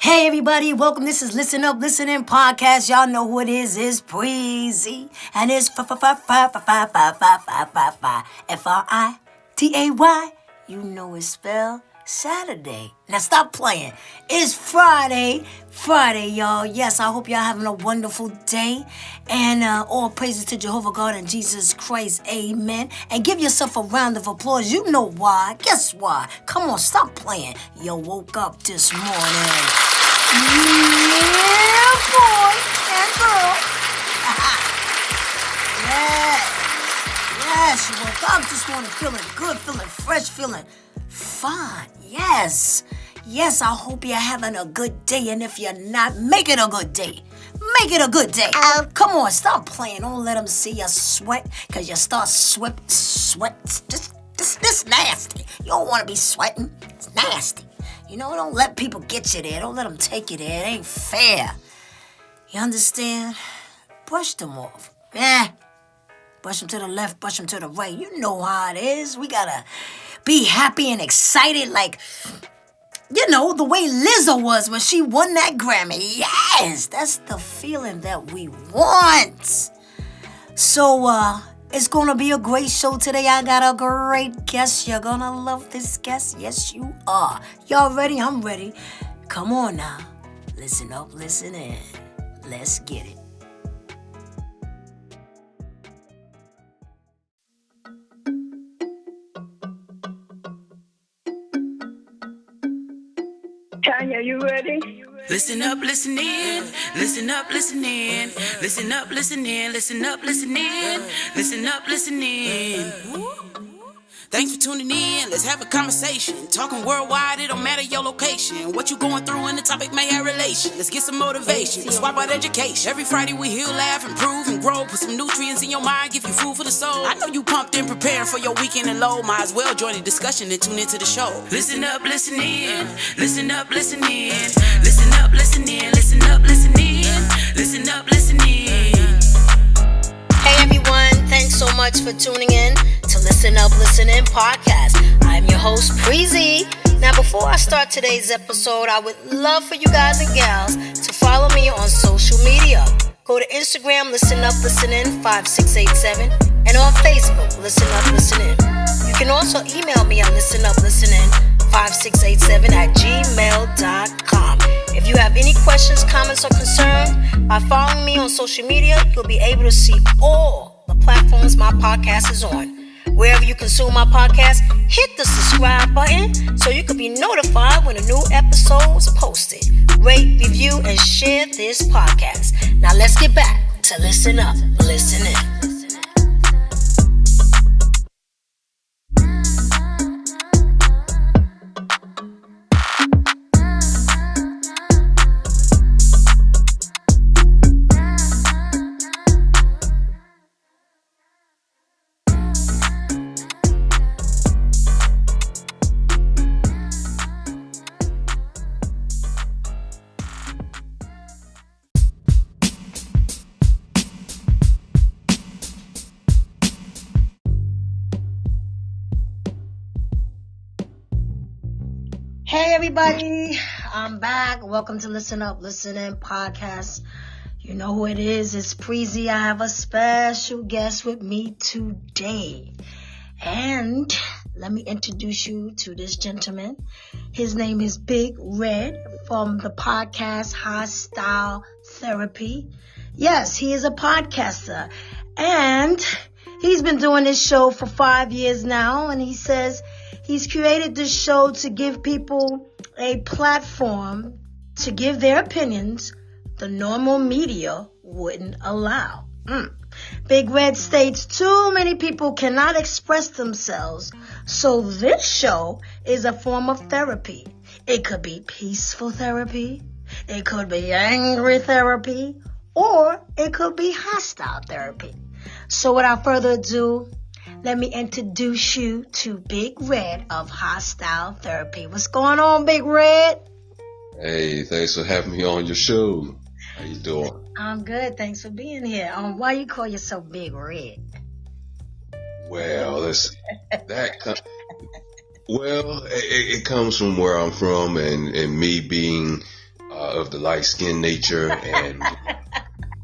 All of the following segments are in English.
Hey everybody, welcome. This is Listen Up, Listen In podcast. Y'all know who it is. It's Breezy. And it's Friday. You know it's spelled Saturday. Now stop playing. It's Friday, y'all. Yes, I hope y'all having a wonderful day. And all praises to Jehovah God and Jesus Christ. Amen. And give yourself a round of applause. You know why. Guess why? Come on, stop playing. You woke up this morning. Yeah, boy and girl. Yes, you woke up this morning feeling good, feeling fresh, feeling fine. Yes, I hope you're having a good day. And if you're not, make it a good day. Make it a good day. Come on, stop playing. Don't let them see you sweat, because you start sweat. This nasty. You don't want to be sweating. It's nasty. You know, don't let people get you there. Don't let them take you there. It ain't fair. You understand? Brush them off. Brush them to the left, brush them to the right. You know how it is. We gotta be happy and excited like, you know, the way Lizzo was when she won that Grammy. Yes, that's the feeling that we want. So, it's gonna be a great show today. I got a great guest. You're gonna love this guest. Yes, you are. Y'all ready? I'm ready. Come on now. Listen up, listen in. Let's get it. Tanya, you ready? Listen up, listen in. Listen up, listen in. Listen up, listen in. Listen up, listen in. Listen up, listen in. Thanks for tuning in. Let's have a conversation. Talking worldwide, it don't matter your location. What you going through and the topic may have relation. Let's get some motivation. Swap out education. Every Friday we heal, laugh, improve, and grow. Put some nutrients in your mind, give you food for the soul. I know you pumped and preparing for your weekend and low. Might as well join the discussion and tune into the show. Listen up, listen in. Listen up, listen in. Listen up, listen in. Listen up, listen in. Listen up, listen in. Hey everyone, thanks so much for tuning in to Listen Up, Listen In podcast. I'm your host, Breezy. Now before I start today's episode, I would love for you guys and gals to follow me on social media. Go to Instagram, Listen Up, Listen In 5687, and on Facebook, Listen Up, Listen In. You can also email me at listenuplisten5687@gmail.com. If you have any questions, comments, or concerns, by following me on social media, you'll be able to see all the platforms my podcast is on. Wherever you consume my podcast, hit the subscribe button so you can be notified when a new episode is posted. Rate, review, and share this podcast. Now let's get back to Listen Up, Listen In. Hey everybody, I'm back. Welcome to Listen Up, Listen In podcast. You know who it is. It's Breezy. I have a special guest with me today. And let me introduce you to this gentleman. His name is Big Red from the podcast Hostile Therapy. Yes, he is a podcaster. And he's been doing this show for 5 years now. And he says he's created this show to give people a platform to give their opinions the normal media wouldn't allow. Big Red states too many people cannot express themselves, so this show is a form of therapy. It could be peaceful therapy, it could be angry therapy, or it could be hostile therapy. So without further ado, let me introduce you to Big Red of Hostile Therapy. What's going on, Big Red? Hey, thanks for having me on your show. How you doing? I'm good. Thanks for being here. Why you call yourself Big Red? Well, it comes from where I'm from, and me being of the light skin nature, and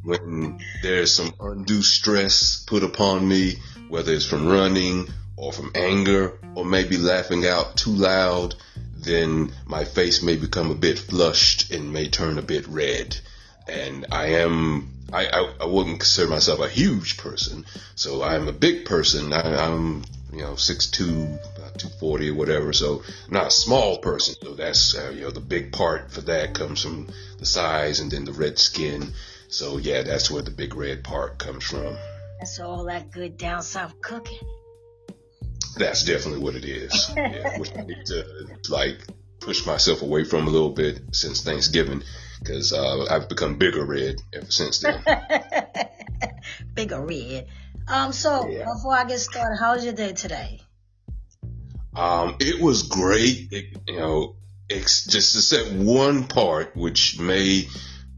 when there's some undue stress put upon me, whether it's from running or from anger or maybe laughing out too loud, then my face may become a bit flushed and may turn a bit red. And I wouldn't consider myself a huge person, so I'm a big person. I'm 6'2", about 240 or whatever, so I'm not a small person. So that's the big part for that comes from the size and then the red skin. So yeah, that's where the big red part comes from. That's all that good down south cooking. That's definitely what it is. Yeah, which I need to push myself away from a little bit since Thanksgiving, because I've become bigger red ever since then. Bigger red. Before I get started, how was your day today? It was great. It's just except one part which may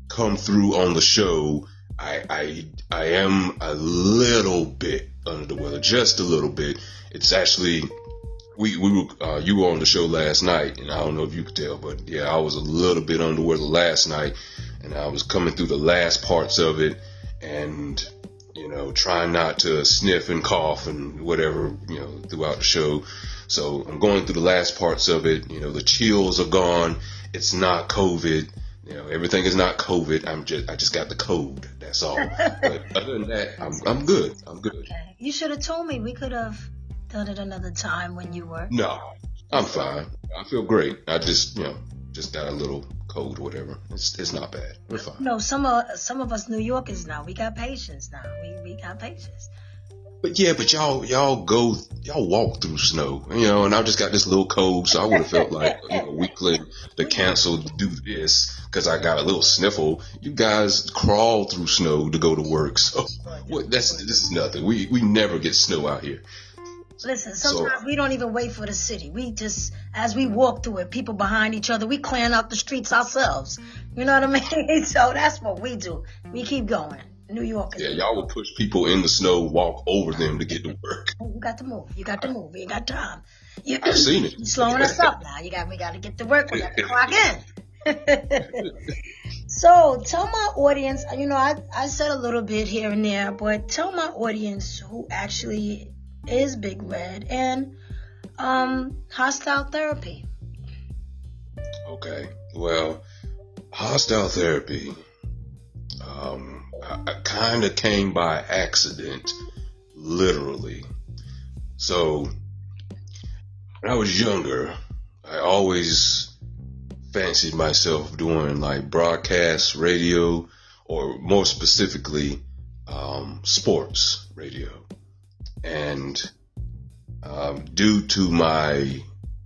come through on the show. I am a little bit under the weather, just a little bit. It's actually you were on the show last night, and I don't know if you could tell, but yeah, I was a little bit under the weather last night, and I was coming through the last parts of it, and trying not to sniff and cough and whatever throughout the show. So I'm going through the last parts of it. The chills are gone. It's not COVID. Everything is not COVID. I just got the code. That's all. But other than that, I'm good. I'm good. Okay. You should have told me. We could have done it another time when you were. No, I'm fine. I feel great. I just got a little cold or whatever. It's not bad. We're fine. No, some of us New Yorkers now, we got patience now. We got patience. But y'all walk through snow, and I just got this little cold, so I would have felt like a weakling to cancel to do this because I got a little sniffle. You guys crawl through snow to go to work, so this is nothing. We never get snow out here. Listen, sometimes we don't even wait for the city. We just, as we walk through it, people behind each other, we clean out the streets ourselves. You know what I mean? So that's what we do. We keep going. New York. Yeah, y'all will push people in the snow, walk over them to get to work. You got to move. We ain't got time. I've seen it. You're slowing us up now. We got to get to work. We got to clock in. So tell my audience, I said a little bit here and there, but tell my audience who actually is Big Red and Hostile Therapy. Okay. Well, Hostile Therapy, I kind of came by accident, literally. So when I was younger, I always fancied myself doing broadcast radio, or more specifically, sports radio. And due to my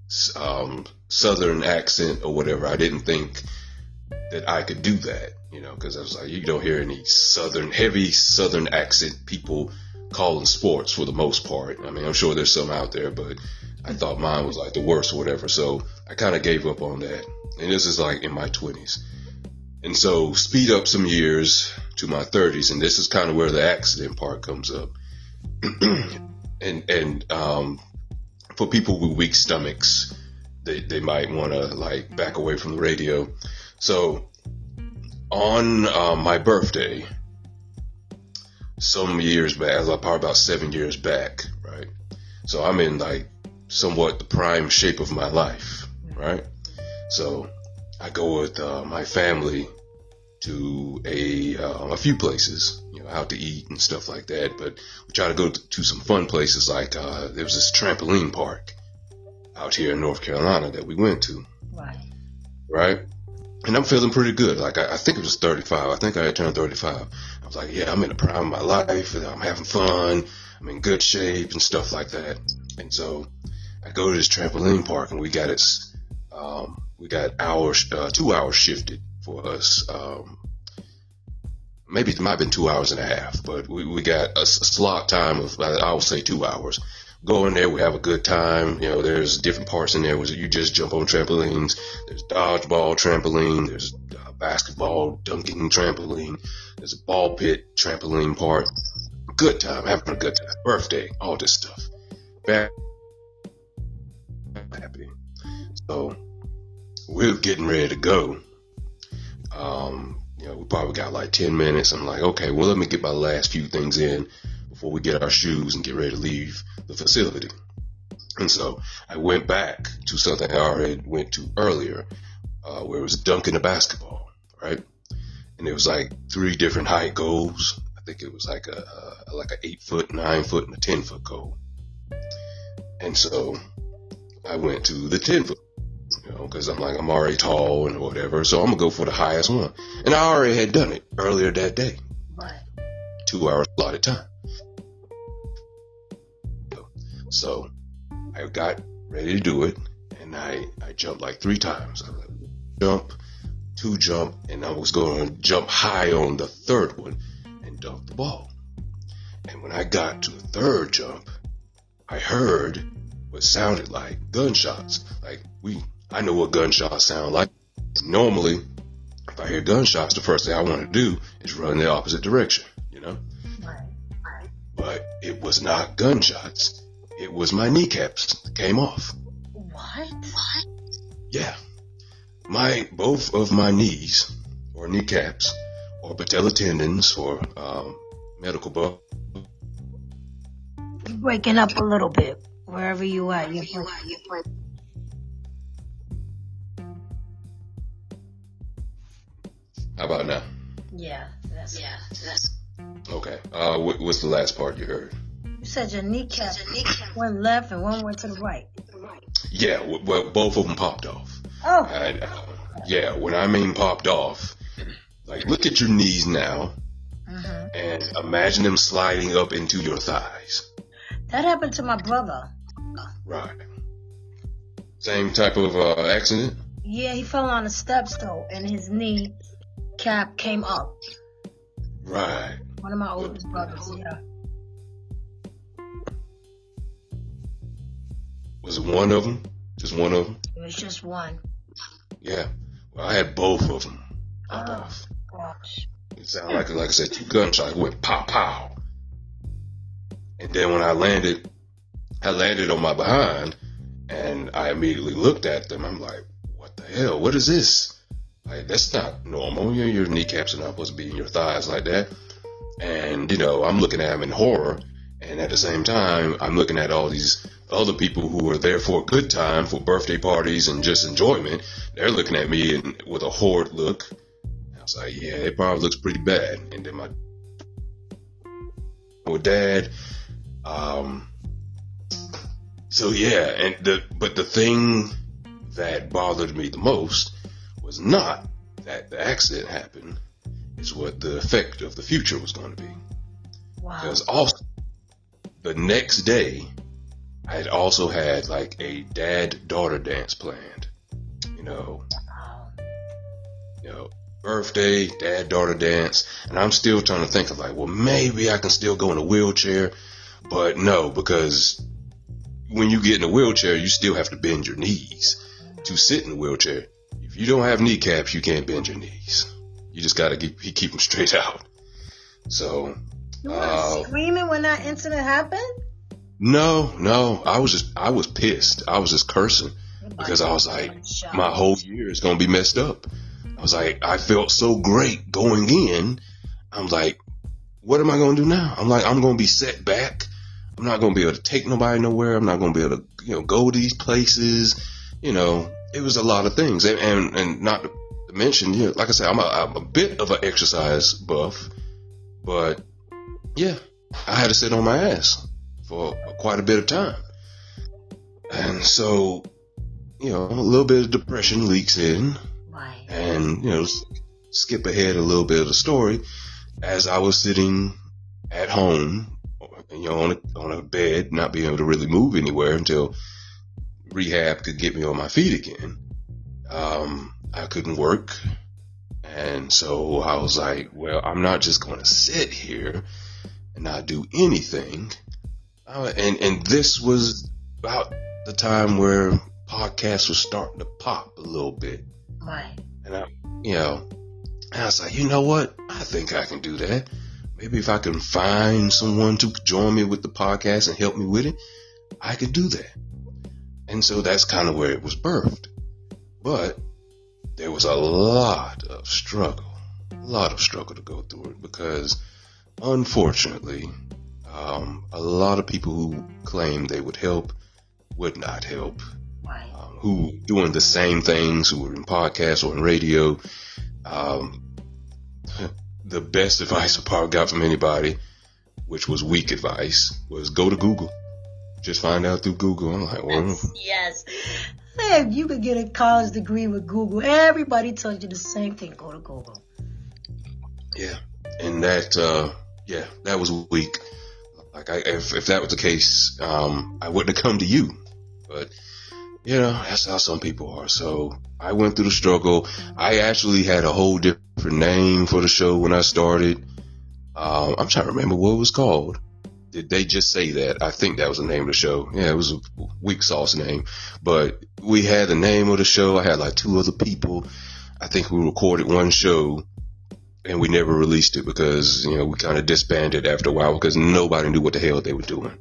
southern accent or whatever, I didn't think that I could do that, because I was like, you don't hear any heavy southern accent people calling sports for the most part. I mean, I'm sure there's some out there, but I thought mine was the worst or whatever. So I kind of gave up on that. And this is in my 20s. And so speed up some years to my 30s. And this is kind of where the accident part comes up. and for people with weak stomachs, they might want to back away from the radio. So on my birthday, some years back, probably about 7 years back, right? So I'm in somewhat the prime shape of my life, right? So I go with my family to a few places, out to eat and stuff like that. But we try to go to some fun places. There was this trampoline park out here in North Carolina that we went to. Right. And I'm feeling pretty good. I think it was 35. I think I had turned 35. I was yeah, I'm in the prime of my life. I'm having fun. I'm in good shape and stuff like that. And so I go to this trampoline park, and we got 2 hours shifted for us. Maybe it might have been 2 hours and a half, but we got a slot time of, I would say, 2 hours. Go in there, we have a good time. There's different parts in there where you just jump on trampolines. There's dodgeball trampoline. There's basketball dunking trampoline. There's a ball pit trampoline part. Good time, having a good time. Birthday, all this stuff. Very happy. So we're getting ready to go. We probably got like 10 minutes. I'm like, okay, well, let me get my last few things in before we get our shoes and get ready to leave the facility. And so I went back to something I already went to earlier, where it was dunking a basketball, right? And it was like 3 different height goals. I think it was like a 8-foot, 9-foot, and a 10-foot goal. And so I went to the 10-foot. Because I'm like, I'm already tall and whatever, so I'm gonna go for the highest one. And I already had done it earlier that day. Right. 2 hours allotted time. So I got ready to do it, and I jumped like 3 times. I was like, jump, 2 jump, and I was going to jump high on the 3rd one and dunk the ball. And when I got to the 3rd jump, I heard what sounded like gunshots. I know what gunshots sound like. Normally, if I hear gunshots, the first thing I want to do is run in the opposite direction, Right. But it was not gunshots. It was my kneecaps that came off. What? Yeah. Both of my knees, or kneecaps, or patella tendons, or medical buff. You're breaking up a little bit. Wherever you at, you're How about now? Yeah, that's Okay. What's the last part you heard? You said your kneecap went left and one went to the right. Yeah, well, both of them popped off. Oh. Yeah, when I mean popped off, like look at your knees now, and imagine them sliding up into your thighs. That happened to my brother. Right. Same type of accident? Yeah, he fell on the steps though, and his knee cap came up. Right. One of my oldest brothers, yeah. Was it one of them? Just one of them? It was just one. Yeah. Well, I had both of them pop off. Gosh. It sounded like I said, 2 gunshots went pow pow. And then when I landed on my behind, and I immediately looked at them. I'm like, what the hell? What is this? Like, that's not normal. Your kneecaps are not supposed to be in your thighs like that. And, I'm looking at them in horror. And at the same time, I'm looking at all these other people who are there for a good time, for birthday parties and just enjoyment. They're looking at me with a horrid look. I was like, yeah, it probably looks pretty bad. And then my dad, so yeah, but the thing that bothered me the most was not that the accident happened, is what the effect of the future was going to be. Wow. Because also, the next day, I had also had like a dad-daughter dance planned. Birthday, dad-daughter dance. And I'm still trying to think of like, well, maybe I can still go in a wheelchair. But no, because when you get in a wheelchair, you still have to bend your knees to sit in the wheelchair. If you don't have kneecaps, you can't bend your knees. You just got to keep them straight out. So, You weren't screaming when that incident happened? No, I was pissed. I was just cursing because I was like, my whole year is going to be messed up. I was like, I felt so great going in. I'm like, what am I going to do now? I'm like, I'm going to be set back. I'm not going to be able to take nobody nowhere. I'm not going to be able to, go to these places. It was a lot of things. And not to mention, like I said, I'm a bit of an exercise buff, but yeah, I had to sit on my ass for quite a bit of time. And so, a little bit of depression leaks in. Right. And, skip ahead a little bit of the story. As I was sitting at home, on a bed, not being able to really move anywhere until rehab could get me on my feet again, I couldn't work. And so I was like, well, I'm not just going to sit here and not do anything. And this was about the time where podcasts were starting to pop a little bit. Right. And I was like, you know what? I think I can do that. Maybe if I can find someone to join me with the podcast and help me with it, I could do that. And so that's kind of where it was birthed. But there was a lot of of struggle to go through it, because unfortunately, a lot of people who claim they would help would not help. Right. Who doing the same things, who were in podcasts or in radio. The best advice I probably got from anybody, which was weak advice, was go to Google. Just find out through Google. I'm like, well, yes. Hey, you could get a college degree with Google. Everybody tells you the same thing. Go to Google. Yeah. And that was weak. Like, if that was the case, I wouldn't have come to you. But, that's how some people are. So I went through the struggle. I actually had a whole different name for the show when I started. I'm trying to remember what it was called. Did they just say that? I think that was the name of the show. Yeah, it was a weak sauce name. But we had the name of the show. I had like 2 other people. I think we recorded one show and we never released it because, we kind of disbanded after a while because nobody knew what the hell they were doing.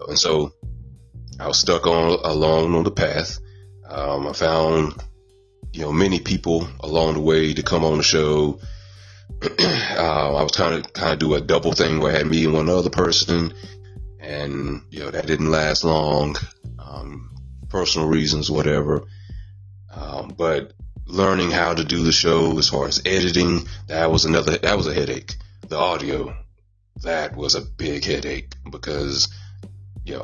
And so I was stuck along on the path. I found, many people along the way to come on the show. I was kind of do a double thing where I had me and one other person, and that didn't last long, personal reasons, whatever. But learning how to do the show as far as editing, that was a headache. The audio, that was a big headache because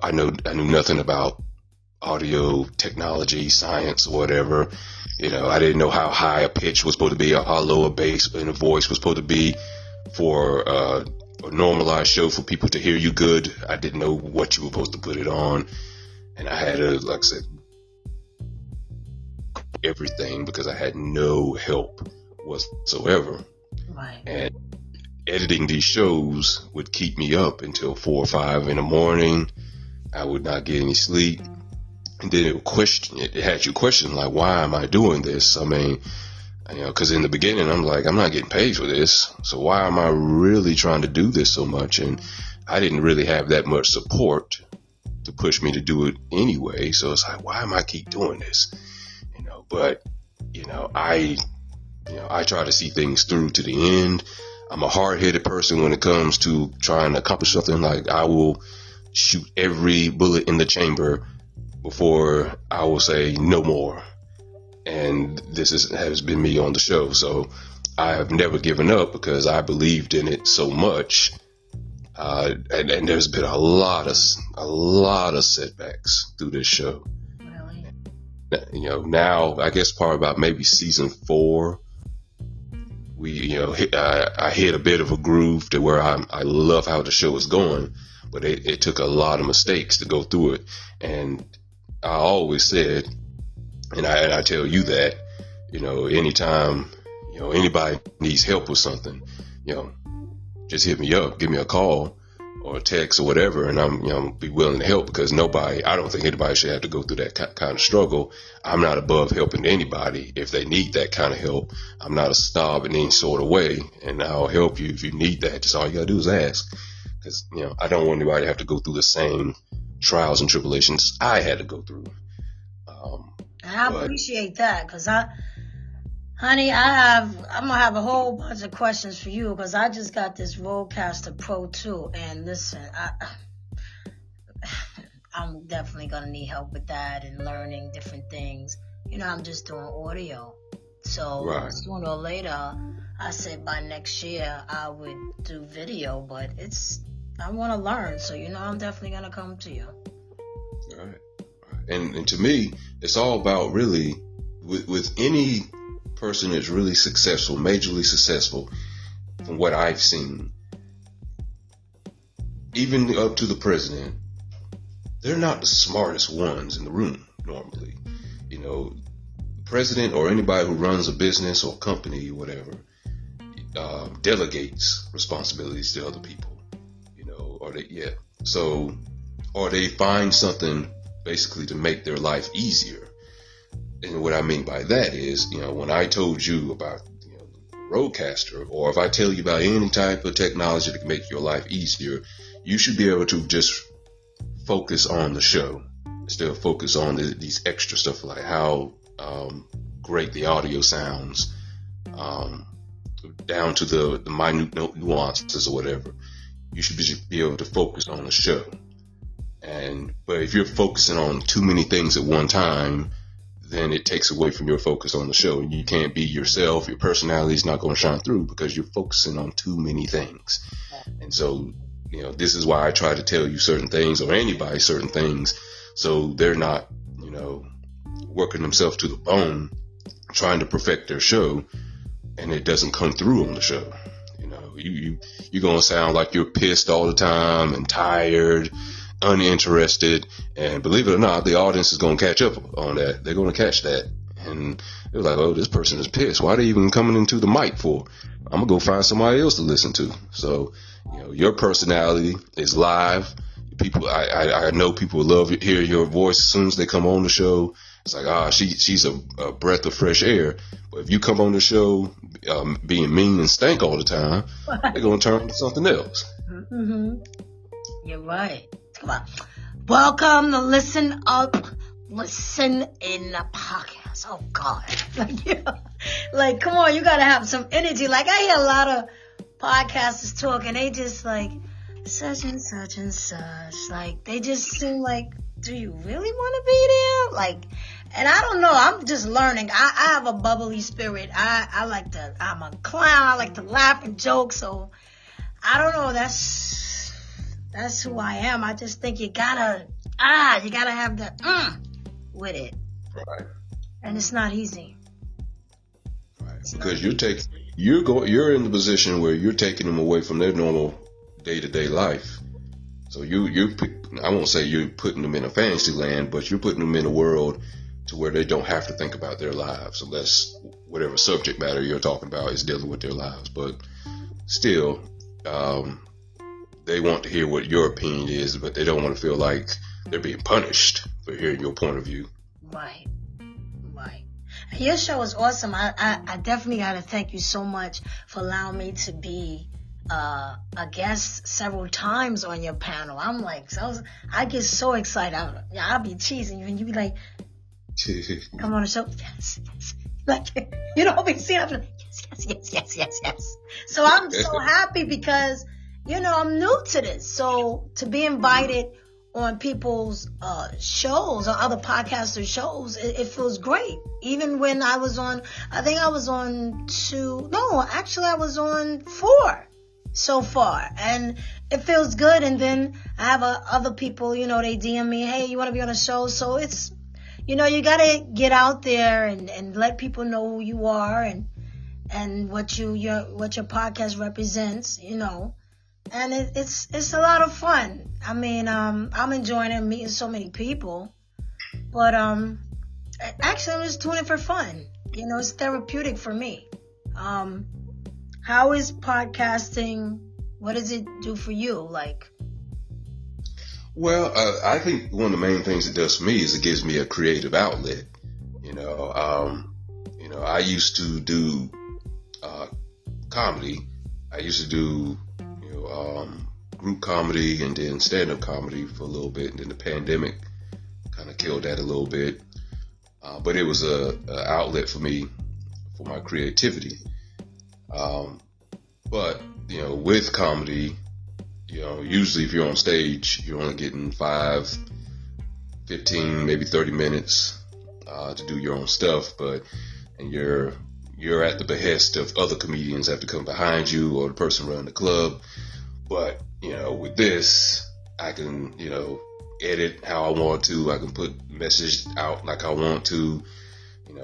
I knew nothing about audio technology, science, whatever. I didn't know how high a pitch was supposed to be or how low a bass and a voice was supposed to be for a normalized show for people to hear you good. I didn't know what you were supposed to put it on. And I had to, like I said, everything because I had no help whatsoever. Right. And editing these shows would keep me up until 4 or 5 in the morning. I would not get any sleep. And then it had you question, like, why am I doing this? I mean, because in the beginning, I'm like, I'm not getting paid for this. So why am I really trying to do this so much? And I didn't really have that much support to push me to do it anyway. So it's like, why am I keep doing this? But, I try to see things through to the end. I'm a hard-headed person when it comes to trying to accomplish something. Like, I will shoot every bullet in the chamber before I will say no more. And this has been me on the show. So I have never given up because I believed in it so much. And there's been a lot of setbacks through this show. Really? Now I guess probably about maybe season 4, I hit a bit of a groove to where I love how the show is going, but it took a lot of mistakes to go through it. And I always said, and I tell you that, anytime, anybody needs help with something, just hit me up, give me a call or a text or whatever, and I'm be willing to help because I don't think anybody should have to go through that kind of struggle. I'm not above helping anybody if they need that kind of help. I'm not a snob in any sort of way, and I'll help you if you need that. Just all you gotta do is ask, because I don't want anybody to have to go through the same trials and tribulations I had to go through. And I appreciate that because honey, I'm gonna have a whole bunch of questions for you because I just got this Rodecaster Pro 2, and listen, I'm definitely gonna need help with that and learning different things. I'm just doing audio, so right. Sooner or later, I said by next year I would do video, but I want to learn, so I'm definitely gonna come to you. All right. And to me, it's all about really with any person that's really successful, majorly successful, from what I've seen, even up to the president, they're not the smartest ones in the room normally. The president or anybody who runs a business or company or whatever delegates responsibilities to other people. Or they find something basically to make their life easier. And what I mean by that is, when I told you about the Rodecaster, or if I tell you about any type of technology that can make your life easier, you should be able to just focus on the show instead of focus on these extra stuff like how great the audio sounds, down to the minute nuances or whatever. You should be able to focus on the show. But if you're focusing on too many things at one time, then it takes away from your focus on the show. You can't be yourself. Your personality is not going to shine through because you're focusing on too many things. And so, this is why I try to tell you certain things, or anybody certain things, so they're not, working themselves to the bone, trying to perfect their show, and it doesn't come through on the show. You're going to sound like you're pissed all the time and tired, uninterested, and believe it or not, the audience is going to catch up on that. They're going to catch that, and they're like, oh, this person is pissed. Why are they even coming into the mic for? I'm going to go find somebody else to listen to. So, your personality is live. People, I know people love to hear your voice as soon as they come on the show. It's like, she's a breath of fresh air. But if you come on the show being mean and stank all the time, they're going to turn to something else. Mm-hmm. You're right. Come on. Welcome to Listen Up, Listen in the podcast. Oh, God. Like, come on, you got to have some energy. Like, I hear a lot of podcasters talking. They just like, such and such and such. Like, they just seem like, do you really want to be there? Like, and I don't know. I'm just learning. I have a bubbly spirit. I'm a clown. I like to laugh and joke. So I don't know. That's who I am. I just think you gotta have the with it. Right. And it's not easy. Right. Because you're in the position where you're taking them away from their normal day-to-day life. So I won't say you're putting them in a fantasy land, but you're putting them in a world to where they don't have to think about their lives unless whatever subject matter you're talking about is dealing with their lives. But still, they want to hear what your opinion is, but they don't want to feel like they're being punished for hearing your point of view. Right. Your show is awesome. I definitely got to thank you so much for allowing me to be a guest several times on your panel. I'm like, I get so excited. I'll be cheesing you, and you be like, come on the show. Yes. Like, I'll be seeing, I'm like, yes. So I'm so happy because, I'm new to this. So to be invited on people's shows, or other podcasters' shows, it feels great. Even when I was on, I think I was on 4 so far, and it feels good. And then I have other people, they DM me, hey, you want to be on a show? So it's, you gotta get out there and let people know who you are and what your podcast represents, and it's a lot of fun. I mean, I'm enjoying it, meeting so many people, but actually I'm just doing it for fun. It's therapeutic for me. How is podcasting? What does it do for you? Like, well, I think one of the main things it does for me is it gives me a creative outlet. I used to do comedy. I used to do group comedy and then stand-up comedy for a little bit, and then the pandemic kind of killed that a little bit. But it was a outlet for me for my creativity. But with comedy, usually if you're on stage, you're only getting 5, 15, maybe 30 minutes to do your own stuff, and you're at the behest of other comedians that have to come behind you or the person running the club. But with this, I can edit how I want to. I can put message out like I want to.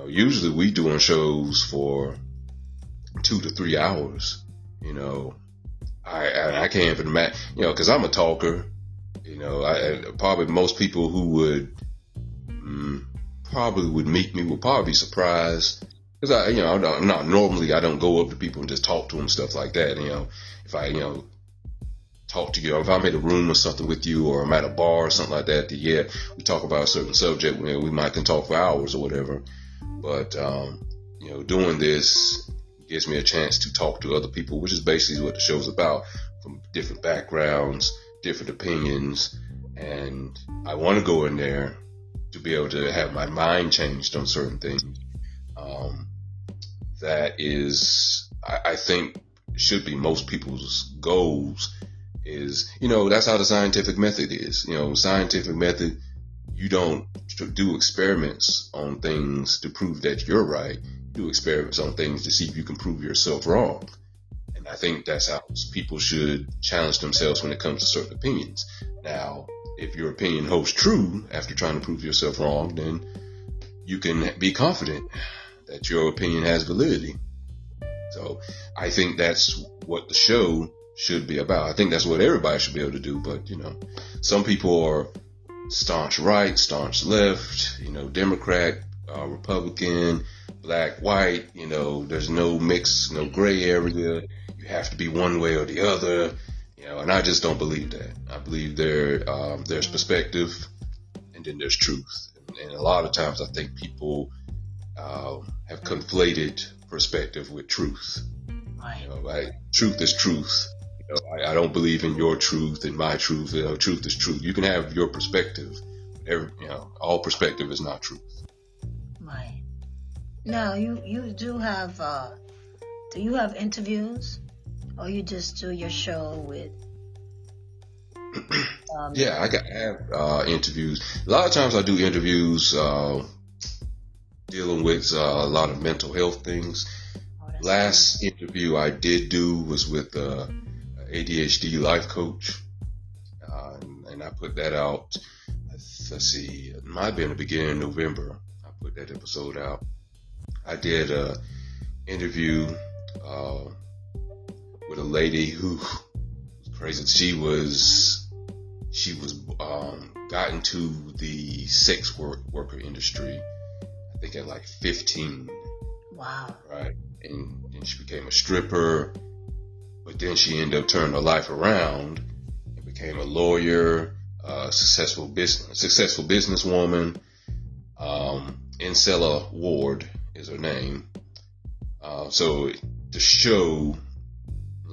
Usually we doing shows for 2 to 3 hours. I can't even imagine, because I'm a talker. Probably most people who would probably would meet me would probably be surprised, because I'm not normally, I don't go up to people and just talk to them, stuff like that. If I talk to you, if I'm in a room or something with you, or I'm at a bar or something like that, then we talk about a certain subject. We might can talk for hours or whatever. But doing this gives me a chance to talk to other people, which is basically what the show's about, from different backgrounds, different opinions. And I want to go in there to be able to have my mind changed on certain things. that is, I think, should be most people's goals is, that's how the scientific method is. Scientific method, you don't do experiments on things to prove that you're right. You do experiments on things to see if you can prove yourself wrong. And I think that's how people should challenge themselves when it comes to certain opinions. Now, if your opinion holds true after trying to prove yourself wrong, then you can be confident that your opinion has validity. So I think that's what the show should be about. I think that's what everybody should be able to do. But, some people are staunch right, staunch left, Democrat, Republican, black, white, there's no mix, no gray area. You have to be one way or the other, and I just don't believe that. I believe there's perspective and then there's truth. And a lot of times I think people have conflated perspective with truth. Right. Truth is truth. I don't believe in your truth and my truth. Truth is truth. You can have your perspective. All perspective is not truth. Right. Now, you do have, do you have interviews? Or you just do your show with... Yeah, I have interviews. A lot of times I do interviews dealing with a lot of mental health things. Last interview I did do was with ADHD life coach, and I put that out. Let's see, it might be in the beginning of November. I put that episode out. I did a interview with a lady who was crazy. She was got into the sex worker industry, I think at like 15. Wow. Right. And then she became a stripper, but then she ended up turning her life around and became a lawyer, successful businesswoman. Encella Ward is her name. So to show,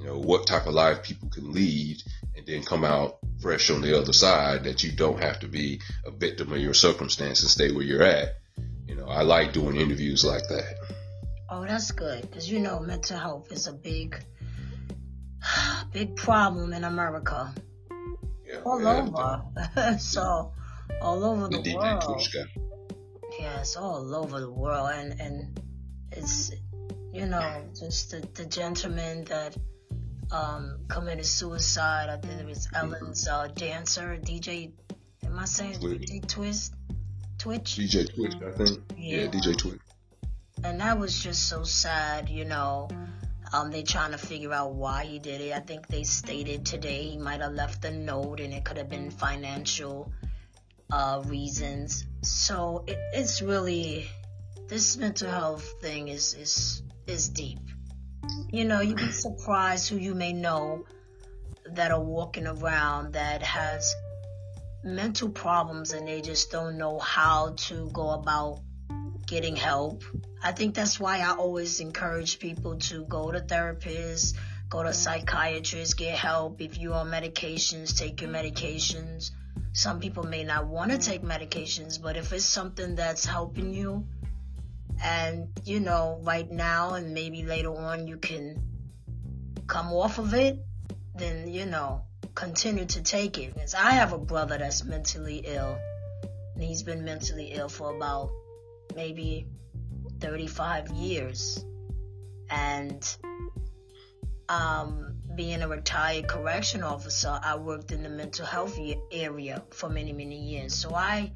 what type of life people can lead and then come out fresh on the other side, that you don't have to be a victim of your circumstance and stay where you're at. I like doing interviews like that. Oh, that's good. Because, mental health is a big problem in America. Yeah, all over. So, all over the world. Twitch guy. Yeah, it's all over the world. And it's, just the gentleman that committed suicide. I think it was Ellen's dancer, DJ. Am I saying DJ Twitch? DJ Twitch, I think. Yeah, DJ Twitch. And that was just so sad, they trying to figure out why he did it. I think they stated today he might have left a note and it could have been financial reasons. So it's really, this mental health thing is deep. You'd be surprised who you may know that are walking around that has mental problems and they just don't know how to go about getting help. I think that's why I always encourage people to go to therapists, go to psychiatrists, get help. If you're on medications, take your medications. Some people may not want to take medications, but if it's something that's helping you and, right now and maybe later on you can come off of it, then, continue to take it. Because I have a brother that's mentally ill, and he's been mentally ill for about maybe 35 years. And being a retired correction officer, I worked in the mental health area for many, many years. So I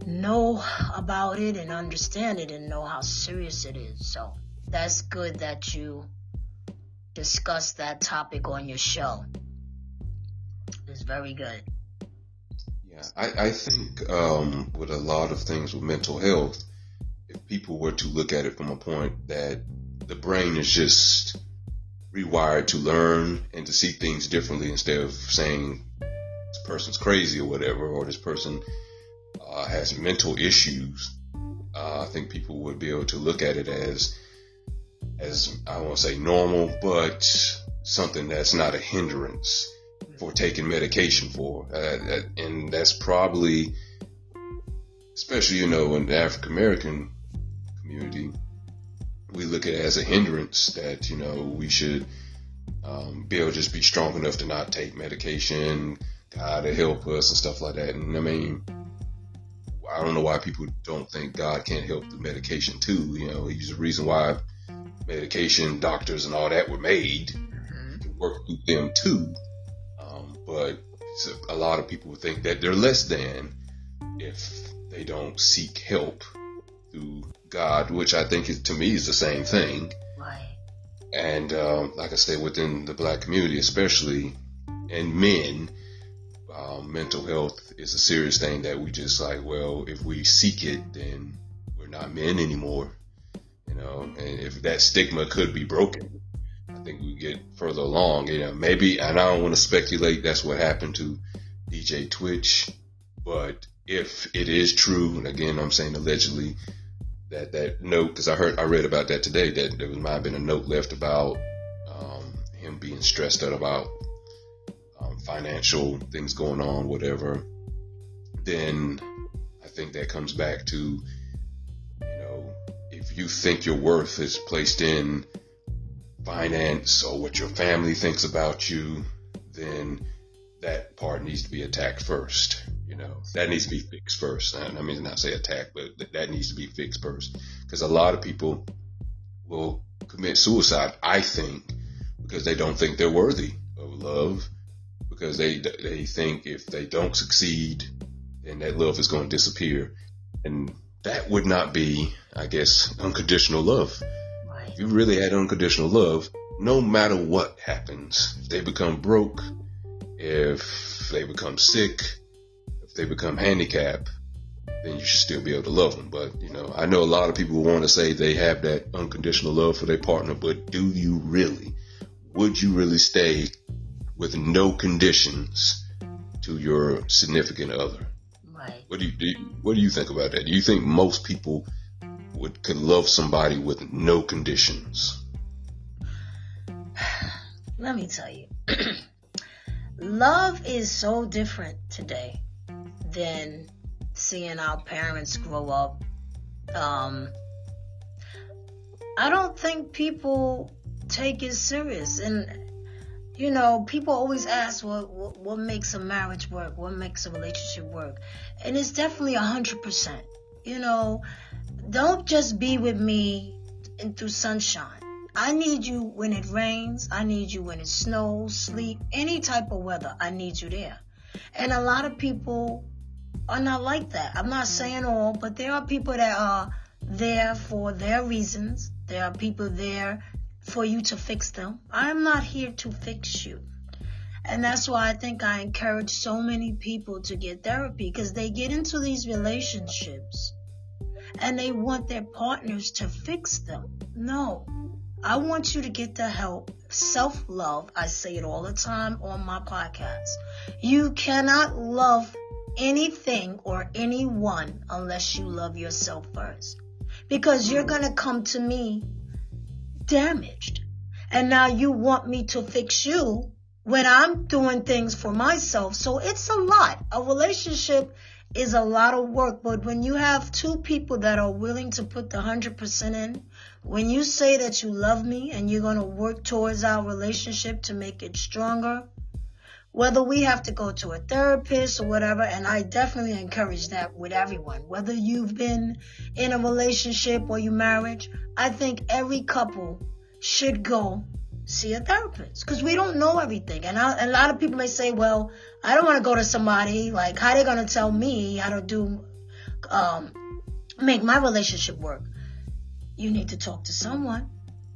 know about it and understand it and know how serious it is. So that's good that you discuss that topic on your show. It's very good. Yeah, I think with a lot of things with mental health, if people were to look at it from a point that the brain is just rewired to learn and to see things differently, instead of saying this person's crazy or whatever, or this person has mental issues, I think people would be able to look at it as I won't say normal, but something that's not a hindrance for taking medication for. And that's probably, especially, in the African American community, we look at it as a hindrance that, we should be able to just be strong enough to not take medication, God to help us and stuff like that. And I mean, I don't know why people don't think God can't help the medication too. He's the reason why medication, doctors and all that were made. You can work through them too. But a lot of people think that they're less than if they don't seek help through God, which I think to me is the same thing. Right. And like I said, within the Black community especially, and men, mental health is a serious thing that we just like, well, if we seek it, then we're not men anymore. And if that stigma could be broken, I think we get further along. Maybe, and I don't want to speculate that's what happened to DJ Twitch, but if it is true, and again, I'm saying allegedly, that note, because I read about that today, that there might have been a note left about him being stressed out about financial things going on, whatever, then I think that comes back to, if you think your worth is placed in finance or what your family thinks about you, then that part needs to be attacked first. That needs to be fixed first. I mean, not say attack, but that needs to be fixed first, because a lot of people will commit suicide, I think, because they don't think they're worthy of love, because they think if they don't succeed, then that love is going to disappear. And that would not be, I guess, unconditional love. Right. If you really had unconditional love, no matter what happens, if they become broke, if they become sick, if they become handicapped, then you should still be able to love them. But, I know a lot of people want to say they have that unconditional love for their partner, but do you really? Would you really stay with no conditions to your significant other? Right. What do you think about that? Do you think most people could love somebody with no conditions? Let me tell you, love is so different today than seeing our parents grow up. I don't think people take it serious. And, people always ask, what makes a marriage work? What makes a relationship work? And it's definitely 100%. Don't just be with me through sunshine. I need you when it rains. I need you when it snows, sleet, any type of weather. I need you there. And a lot of people are not like that. I'm not saying all, but there are people that are there for their reasons. There are people there for you to fix them. I'm not here to fix you. And that's why I think I encourage so many people to get therapy, because they get into these relationships and they want their partners to fix them. No, I want you to get the help. Self-love. I say it all the time on my podcast. You cannot love anything or anyone unless you love yourself first, because you're going to come to me damaged. And now you want me to fix you when I'm doing things for myself. So it's a lot. A relationship is a lot of work. But when you have two people that are willing to put the 100% in, when you say that you love me and you're going to work towards our relationship to make it stronger, whether we have to go to a therapist or whatever, and I definitely encourage that with everyone, whether you've been in a relationship or you married, I think every couple should go see a therapist, because we don't know everything. And a lot of people may say, well, I don't want to go to somebody, like, how they going to tell me how to do, make my relationship work? You need to talk to someone.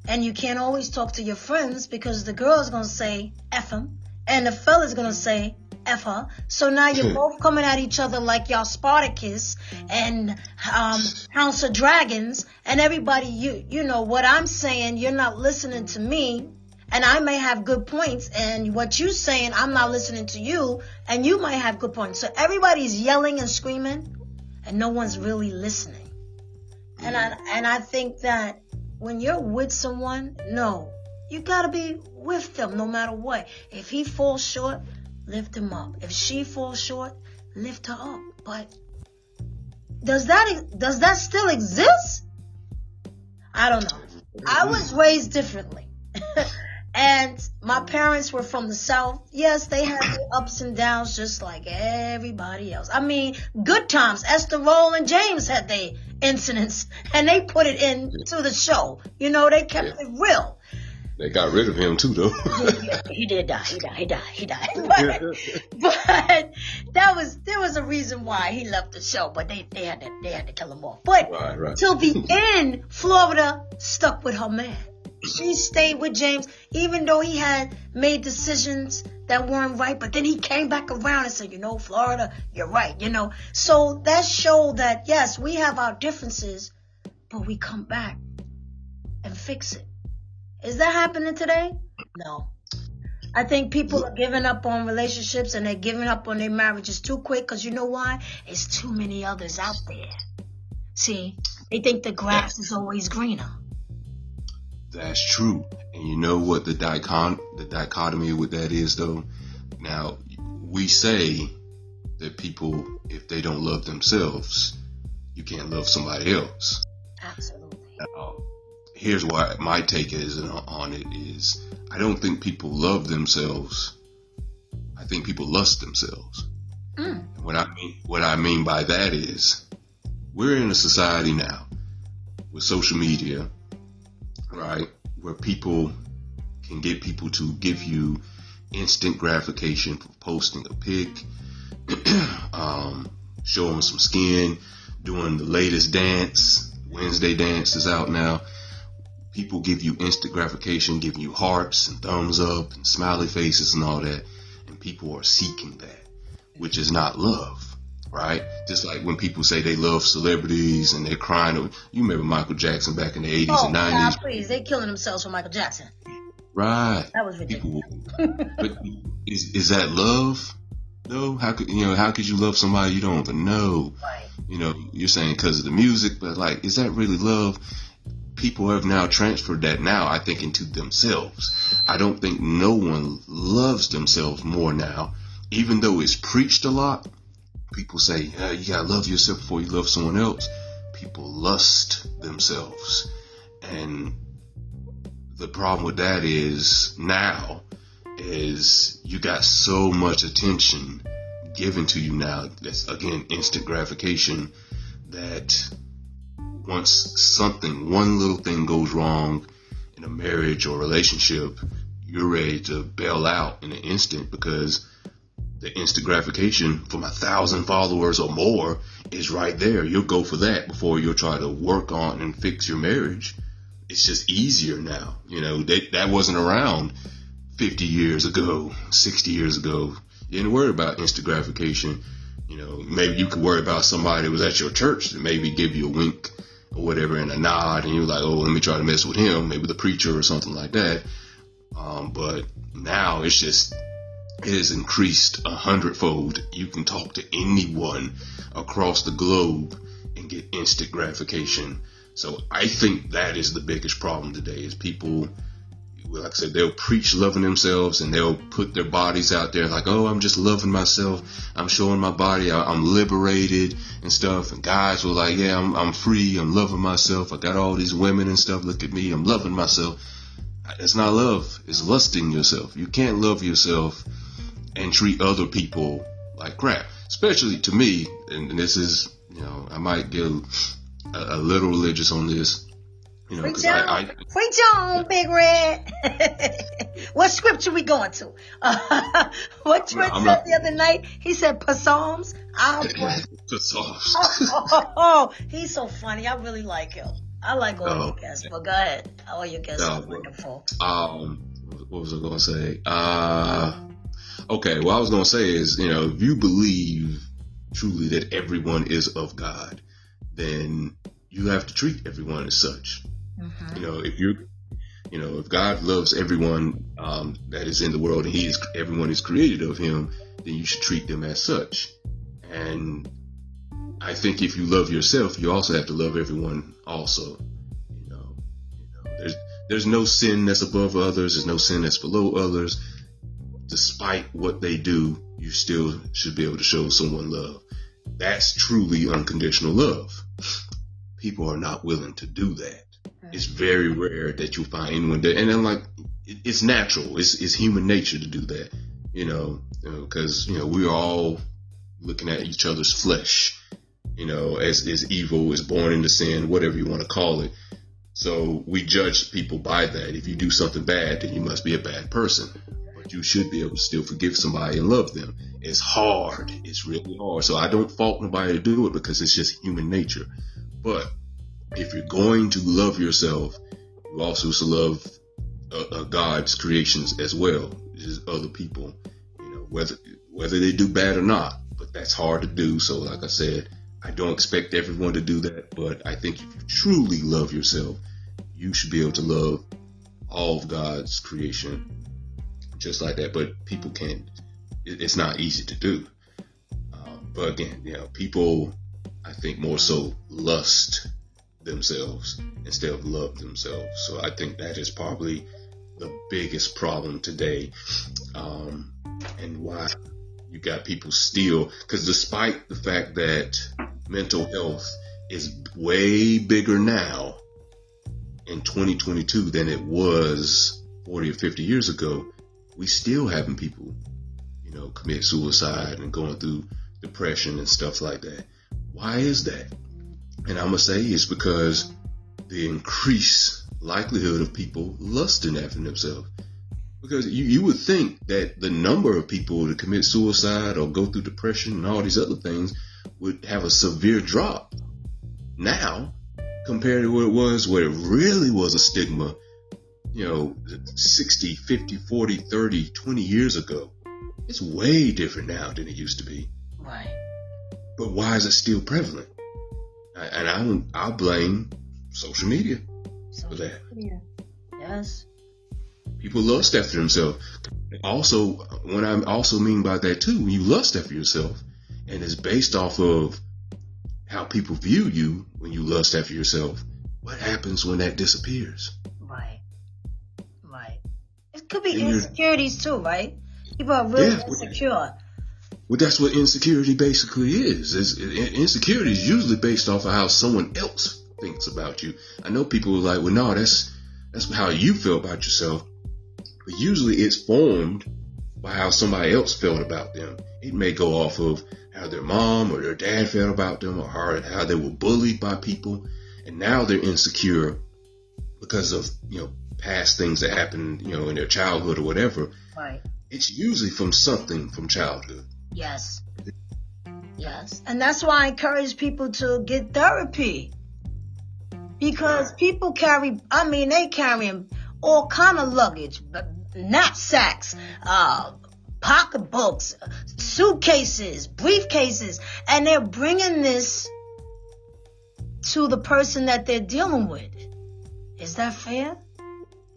And you can't always talk to your friends, because the girl's going to say, F him, and the fella's going to say, F her. So now you're both coming at each other like y'all Spartacus and House of Dragons, and everybody, you know what I'm saying, you're not listening to me, and I may have good points, and what you're saying, I'm not listening to you, and you might have good points. So everybody's yelling and screaming, and no one's really listening. And I think that when you're with someone, no, you gotta be with them no matter what. If he falls short, lift him up. If she falls short, lift her up. But does that still exist? I don't know. I was raised differently. And my parents were from the South. Yes, they had their ups and downs just like everybody else. I mean, good times. Esther Roll and James had their incidents, and they put it into the show. You know, they kept it real. They got rid of him too, though. Yeah, he did die. He died. But there was a reason why he left the show. But they had to kill him off. But right. till the end, Florida stuck with her man. She stayed with James, even though he had made decisions that weren't right. But then he came back around and said, Florida, you're right, So that showed that, yes, we have our differences, but we come back and fix it. Is that happening today? No. I think people are giving up on relationships and they're giving up on their marriages too quick because you know why? There's too many others out there. See, they think the grass is always greener. That's true. And you know what the dichotomy with that is, though? Now, we say that people, if they don't love themselves, you can't love somebody else. Absolutely. Here's why my take is on it is I don't think people love themselves. I think people lust themselves. What I mean by that is we're in a society now with social media, right, where people can get people to give you instant gratification for posting a pic, showing some skin, doing the latest dance. Wednesday dance is out now. People give you instant gratification, giving you hearts and thumbs up and smiley faces and all that. And people are seeking that, which is not love, right? Just like when people say they love celebrities and they're crying. You remember Michael Jackson back in the 80s and 90s? God, please. They killing themselves for Michael Jackson. Right. That was ridiculous. But is that love, though? How could you love somebody you don't even know? Right. You're saying because of the music, but like, is that really love? People have now transferred that I think, into themselves. I don't think no one loves themselves more now, even though it's preached a lot. People say, you gotta love yourself before you love someone else. People lust themselves. And the problem with that is you got so much attention given to you now. That's, again, instant gratification, that once one little thing goes wrong in a marriage or relationship, you're ready to bail out in an instant because the instant gratification from 1,000 followers or more is right there. You'll go for that before you'll try to work on and fix your marriage. It's just easier now. That wasn't around 50 years ago, 60 years ago. You didn't worry about instant gratification. Maybe you could worry about somebody that was at your church that maybe give you a wink or whatever and a nod, and you're like, oh, let me try to mess with him, maybe the preacher or something like that. But now it has increased 100-fold. You can talk to anyone across the globe and get instant gratification. So I think that is the biggest problem today is people, like I said, they'll preach loving themselves and they'll put their bodies out there like, oh, I'm just loving myself. I'm showing my body. I'm liberated and stuff. And guys were like, yeah, I'm free. I'm loving myself. I got all these women and stuff. Look at me. I'm loving myself. It's not love. It's lusting yourself. You can't love yourself and treat other people like crap, especially to me. And this is, I might get a little religious on this. Preach on, Big Red. What scripture we going to? What Trent said the other night? He said Psalms. Psalms. Oh, he's so funny. I really like him. I like all your guests, but go ahead. All your guests are wonderful. What was I going to say? Okay, what I was going to say is, if you believe truly that everyone is of God, then you have to treat everyone as such. Mm-hmm. If God loves everyone that is in the world and everyone is created of him, then you should treat them as such. And I think if you love yourself, you also have to love everyone also. There's no sin that's above others. There's no sin that's below others. Despite what they do, you still should be able to show someone love. That's truly unconditional love. People are not willing to do that. It's very rare that you'll find anyone that, and then like, it's natural. It's human nature to do that, because, we're all looking at each other's flesh, as evil, is born into sin, whatever you want to call it. So we judge people by that. If you do something bad, then you must be a bad person. But you should be able to still forgive somebody and love them. It's hard. It's really hard. So I don't fault nobody to do it because it's just human nature. But if you're going to love yourself, you also should love God's creations as well, just other people, whether they do bad or not. But that's hard to do. So like I said, I don't expect everyone to do that. But I think if you truly love yourself, you should be able to love all of God's creation just like that. But people can't. It's not easy to do. But again, people, I think, more so lust themselves instead of love themselves. So I think that is probably the biggest problem today, and why you got people still, because despite the fact that mental health is way bigger now in 2022 than it was 40 or 50 years ago, we still having people, commit suicide and going through depression and stuff like that. Why is that? And I'm going to say it's because the increased likelihood of people lusting after themselves. Because you would think that the number of people that commit suicide or go through depression and all these other things would have a severe drop now compared to what it was, where it really was a stigma, 60, 50, 40, 30, 20 years ago. It's way different now than it used to be. Right. But why is it still prevalent? And I'll blame social media for that. Yeah. Yes. People lust after themselves. Also, what I also mean by that too, when you lust after yourself, and it's based off of how people view you when you lust after yourself, what happens when that disappears? Right. It could be insecurities too, right? People are really insecure. Well, that's what insecurity basically is. Insecurity is usually based off of how someone else thinks about you. I know people are like, well, no, that's how you feel about yourself. But usually it's formed by how somebody else felt about them. It may go off of how their mom or their dad felt about them, or how they were bullied by people. And now they're insecure because of, past things that happened, in their childhood or whatever. Right. It's usually from something from childhood. Yes. And that's why I encourage people to get therapy. Because people carry all kind of luggage, knapsacks, pocketbooks, suitcases, briefcases, and they're bringing this to the person that they're dealing with. Is that fair?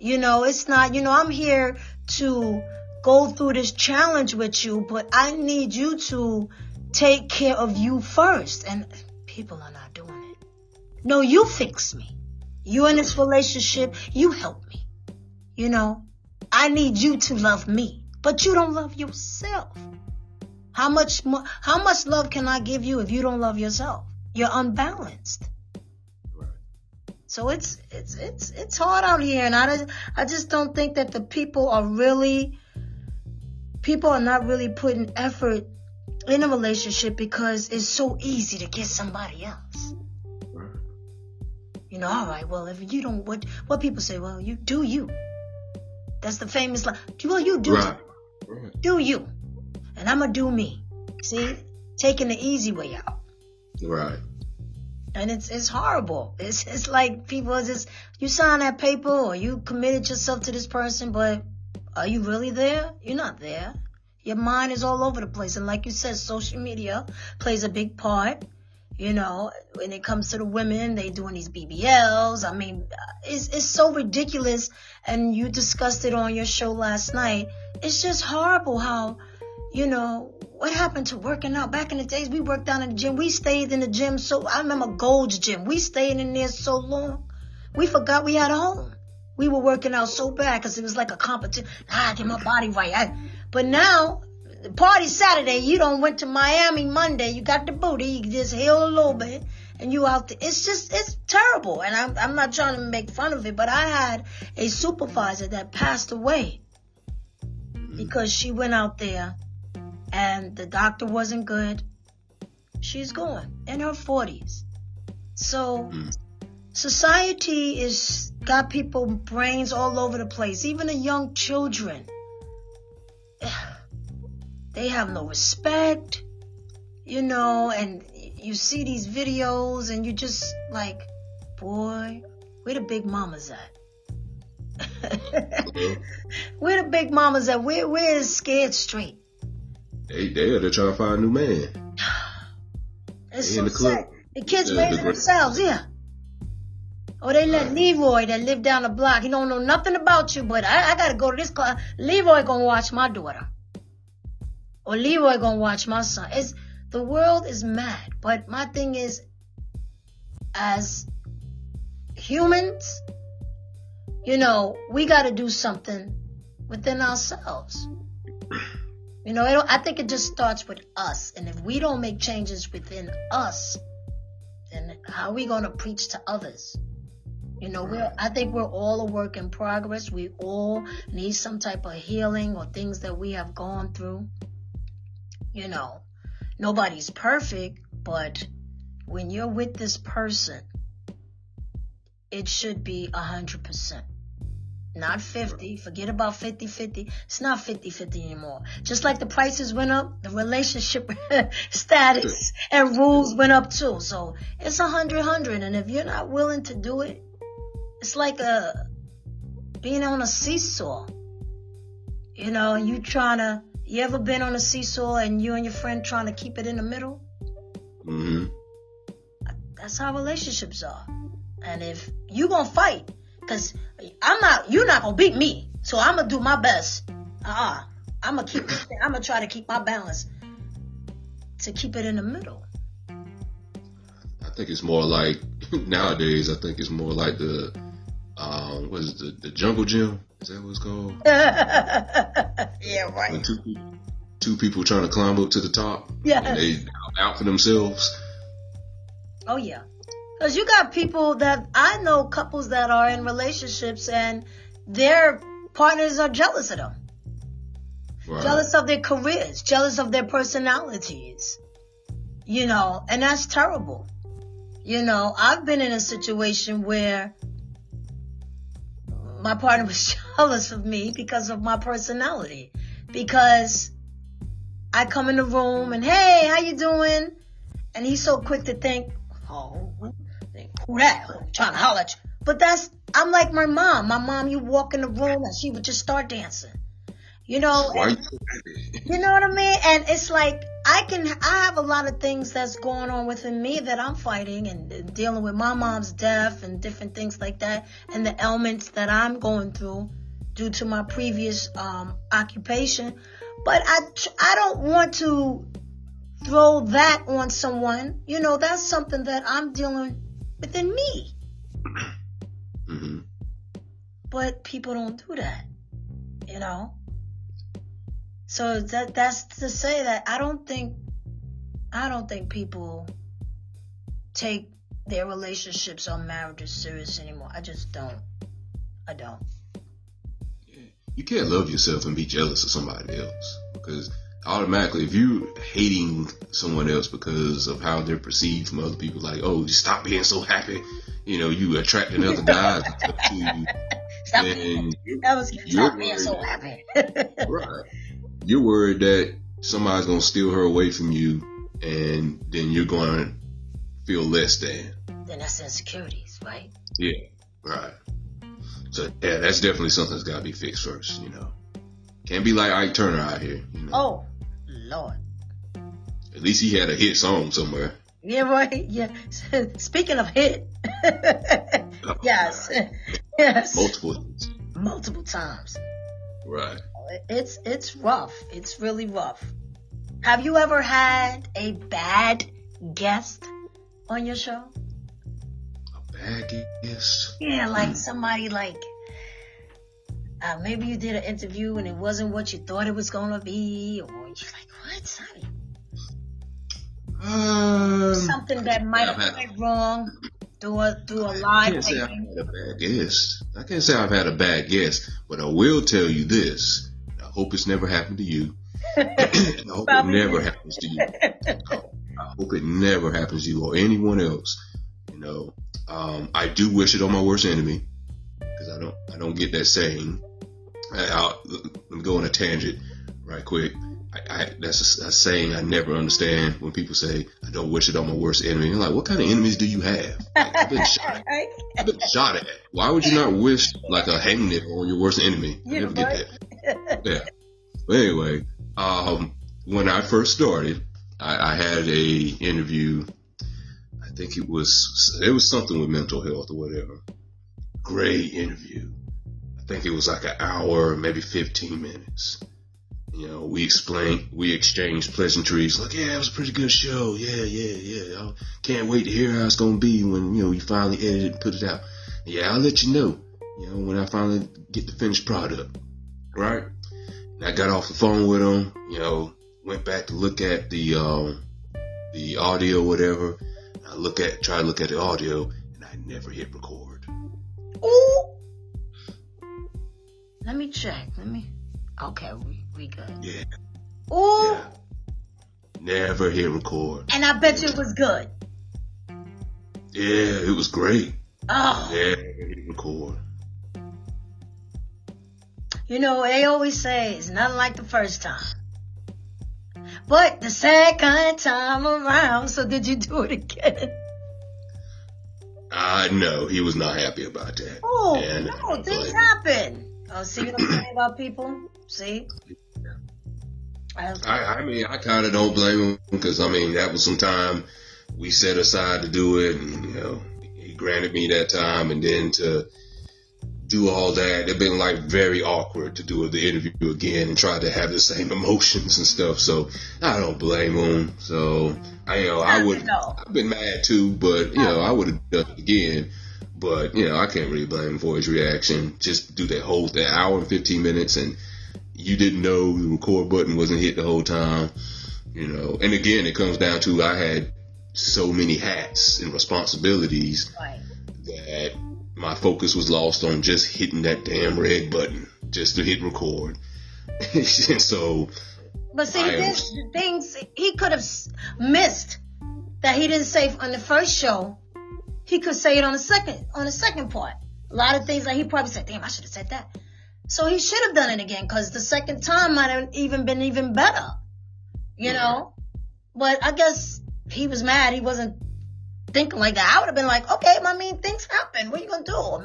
It's not, I'm here to go through this challenge with you, but I need you to take care of you first. And people are not doing it. No, you fix me. You in this relationship, you help me. I need you to love me, but you don't love yourself. How much love can I give you if you don't love yourself? You're unbalanced. So it's hard out here, and I just don't think that the people are not really putting effort in a relationship, because it's so easy to get somebody else. All right, well, if you don't, what people say, well, you do you. That's the famous line. Well, you do. Right. Do you. And I'm going to do me. See? Taking the easy way out. Right. And it's horrible. It's like people are just, you sign that paper or you committed yourself to this person, but are you really there? You're not there. Your mind is all over the place. And like you said, social media plays a big part. When it comes to the women, they doing these BBLs. I mean, it's so ridiculous. And you discussed it on your show last night. It's just horrible how, what happened to working out? Back in the days, we worked down in the gym. We stayed in the gym. So I remember Gold's Gym. We stayed in there so long. We forgot we had a home. We were working out so bad because it was like a competition. Get my body right. But now, the party Saturday, you don't went to Miami Monday. You got the booty. You just heal a little bit. and you out there. It's terrible. And I'm not trying to make fun of it, but I had a supervisor that passed away because she went out there and the doctor wasn't good. She's gone in her 40s. So society is got people brains all over the place. Even the young children, they have no respect, you know, and you see these videos and you just like, boy, where the big mamas at? Where the big mamas at? Where is Scared Straight? They're trying to find a new man. It's so sad. The kids raising themselves, yeah. Or they let Leroy that live down the block. He don't know nothing about you, but I gotta go to this class. Leroy gonna watch my daughter. Or Leroy gonna watch my son. The world is mad. But my thing is, as humans, you know, we gotta do something within ourselves. You know, I think it just starts with us. And if we don't make changes within us, then how are we going to preach to others? You know, I think we're all a work in progress. We all need some type of healing or things that we have gone through. You know, nobody's perfect, but when you're with this person, it should be 100%. Not 50. Forget about 50-50. It's not 50-50 anymore. Just like the prices went up, the relationship status and rules went up too. So it's 100-100. And if you're not willing to do it, it's like being on a seesaw. You know, you ever been on a seesaw and you and your friend trying to keep it in the middle? Mm-hmm. That's how relationships are. And if you gonna fight, because you're not going to beat me. So I'm going to do my best. I'm going to try to keep my balance to keep it in the middle. I think it's more like, nowadays, I think it's more like the jungle gym? Is that what it's called? Yeah, right. When two people trying to climb up to the top. Yeah. And they out for themselves. Oh, yeah. Because you got people that, I know couples that are in relationships and their partners are jealous of them. Right. Jealous of their careers, jealous of their personalities. You know, and that's terrible. You know, I've been in a situation where my partner was jealous of me because of my personality. Because I come in the room and, hey, how you doing? And he's so quick to think, oh, who that? Trying to holler at you. But I'm like my mom. My mom, you walk in the room and she would just start dancing. You know? You know what I mean? And it's like, I have a lot of things that's going on within me that I'm fighting and dealing with my mom's death and different things like that. And the ailments that I'm going through due to my previous occupation. But I don't want to throw that on someone. You know, that's something that I'm dealing within me. Mm-hmm. But people don't do that, you know. So that's to say that I don't think people take their relationships or marriages serious anymore. I just don't. I don't. Yeah. You can't love yourself and be jealous of somebody else, because automatically, if you're hating someone else because of how they're perceived from other people, like, oh, just stop being so happy, you know, you attracting other guys to you. Stop being so happy. Right. You're worried that somebody's going to steal her away from you, and then you're going to feel less than. Then that's insecurities, right? Yeah, right. So, yeah, that's definitely something that's got to be fixed first, you know. Can't be like Ike Turner out here, you know. Oh, Lord. At least he had a hit song somewhere. Yeah, right. Yeah. Speaking of hit. Yes. Yes. Multiple times. Right. It's rough. It's really rough. Have you ever had a bad guest on your show? A bad guest? Yeah, like somebody like... maybe you did an interview and it wasn't what you thought it was going to be, or you're like, what? Something that might have went wrong through a live. I can't say I've had a bad guess. I can't say I've had a bad guess, but I will tell you this. I hope it's never happened to you. I hope it never happens to you. I hope it never happens to you or anyone else. You know, I do wish it on my worst enemy, because I don't get that saying. Let me go on a tangent right quick. That's a saying I never understand when people say, I don't wish it on my worst enemy. You're like, what kind of enemies do you have? Like, I've been shot at. Why would you not wish like a hangnail on your worst enemy? I never get that. Yeah. But anyway, when I first started, I had a interview. I think it was something with mental health or whatever. Great interview. I think it was like an hour, maybe 15 minutes. You know, we exchanged pleasantries. Like, yeah, it was a pretty good show. Yeah. I can't wait to hear how it's going to be when, you know, you finally edit it and put it out. Yeah, I'll let you know, when I finally get the finished product. Right? And I got off the phone with him, went back to look at the audio or whatever. I tried to look at the audio, and I never hit record. Ooh. Let me check. Okay, we good. Yeah. Ooh. Yeah. Never hit record. And I bet you it was good. Yeah, it was great. Oh. Never hit record. You know, they always say it's nothing like the first time. But the second time around, so did you do it again? No, he was not happy about that. Oh, no, things happen. Oh, see what I'm saying about people? See? I mean, I kind of don't blame him, because, that was some time we set aside to do it, and, he granted me that time, and then to do all that, it'd been, like, very awkward to do the interview again and try to have the same emotions and stuff, so I don't blame him. So, I've been mad too, but, I would have done it again. But, I can't really blame him for his reaction. Just do that hour and 15 minutes, and you didn't know the record button wasn't hit the whole time, And again, it comes down to I had so many hats and responsibilities that my focus was lost on just hitting that damn red button just to hit record. And so... But see, the things he could have missed that he didn't say on the first show, he could say it on the second part. A lot of things that he probably said, damn, I should have said that. So he should have done it again, because the second time might have been even better, know? But I guess he was mad. He wasn't thinking like that. I would have been like, okay, things happen. What are you going to do?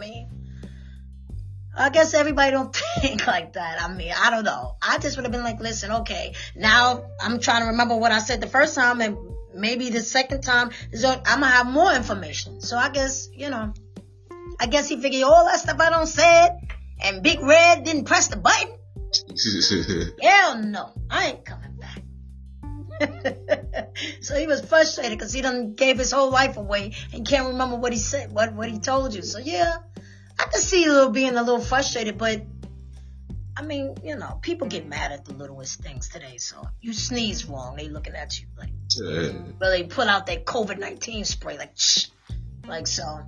I guess everybody don't think like that. I don't know. I just would have been like, listen, okay, now I'm trying to remember what I said the first time, and maybe the second time I'm going to have more information. So I guess, I guess he figured all that stuff I don't said, and Big Red didn't press the button. Hell no, I ain't coming back. So he was frustrated because he done gave his whole life away and can't remember what he said, what he told you. So yeah, I can see being a little frustrated, but people get mad at the littlest things today. So you sneeze wrong, they looking at you like, well, they pull out that COVID-19 spray, like, shh. Like, so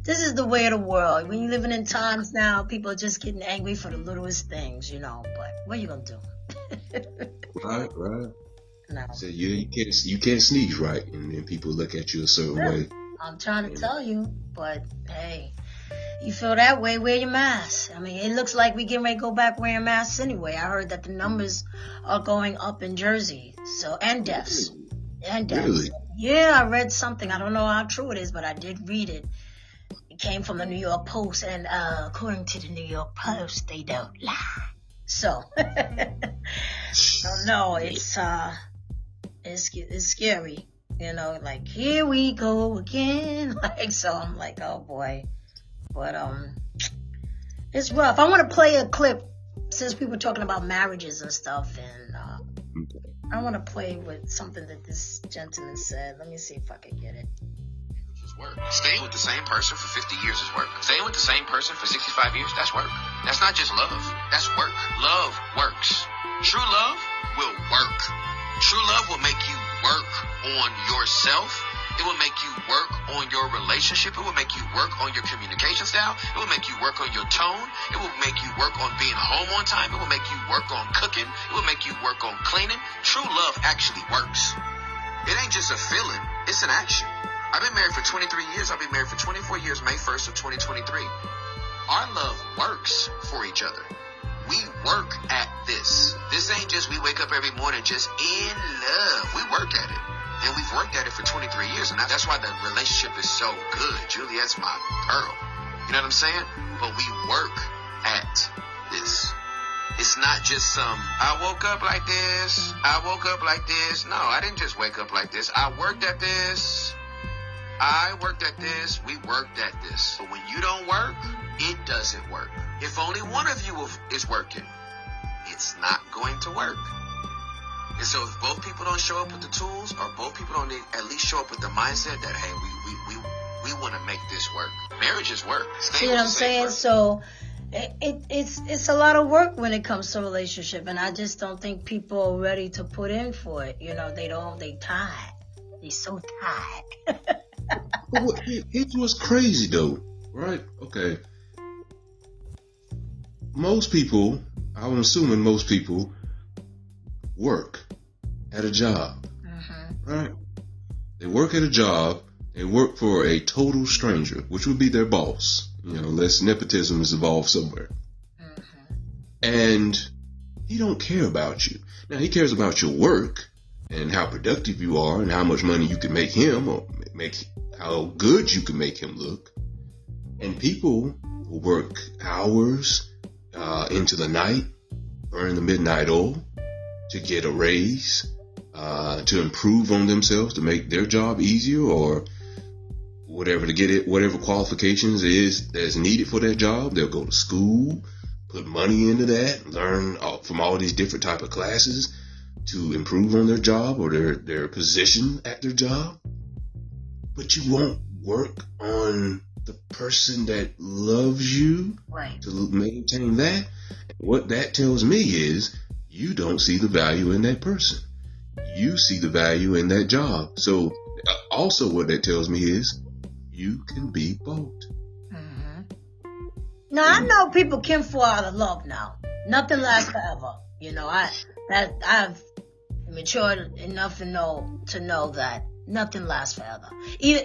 this is the way of the world. When you're living in times now, people are just getting angry for the littlest things, but what are you gonna do? Right. No. So you can't sneeze right, and then people look at you a certain way. I'm trying to tell you, but hey, you feel that way, wear your mask. It looks like we getting ready to go back wearing masks anyway. I heard that the numbers are going up in Jersey, and deaths. Really? Yeah, I read something. I don't know how true it is, but I did read it. It came from the New York Post, and according to the New York Post, they don't lie. So, no, it's scary, like, here we go again. Like, so I'm like, oh boy. But, it's rough. I want to play a clip, since we were talking about marriages and stuff, and, I want to play with something that this gentleman said. Let me see if I can get it. Work. Staying with the same person for 50 years is work. Staying with the same person for 65 years, that's work. That's not just love. That's work. Love works. True love will work. True love will make you work on yourself. It will make you work on your relationship. It will make you work on your communication style. It will make you work on your tone. It will make you work on being home on time. It will make you work on cooking. It will make you work on cleaning. True love actually works. It ain't just a feeling. It's an action. I've been married for 23 years. I'll be married for 24 years, May 1st of 2023. Our love works for each other. We work at this. This ain't just we wake up every morning just in love. We work at it. And we've worked at it for 23 years. And that's why the relationship is so good. Juliet's my girl. You know what I'm saying? But we work at this. It's not just some, I woke up like this. I woke up like this. No, I didn't just wake up like this. I worked at this. I worked at this. We worked at this. But when you don't work, it doesn't work. If only one of you is working, it's not going to work. And so if both people don't show up with the tools, or both people don't at least show up with the mindset that, hey, we want to make this work. Marriage is work. See what I'm saying? So it's a lot of work when it comes to relationship, and I just don't think people are ready to put in for it. You know, they tired. They so tired. It was crazy though, right? Okay. Most people, I'm assuming most people, work at a job, right? They work at a job. They work for a total stranger, which would be their boss. You know, unless nepotism is involved somewhere. And he don't care about you. Now, he cares about your work and how productive you are and how much money you can make him, or how good you can make him look. And people work hours into the night, burn the midnight oil to get a raise, to improve on themselves, to make their job easier, or whatever, to get it, whatever qualifications that's needed for that job. They'll go to school, put money into that, learn from all these different type of classes to improve on their job or their position at their job. But you won't work on the person that loves you, right, to maintain that. What that tells me is you don't see the value in that person. You see the value in that job. So also what that tells me is you can be both. Now, I know people can fall out of love now. Nothing lasts forever. You know, I've matured enough to know that nothing lasts forever. Either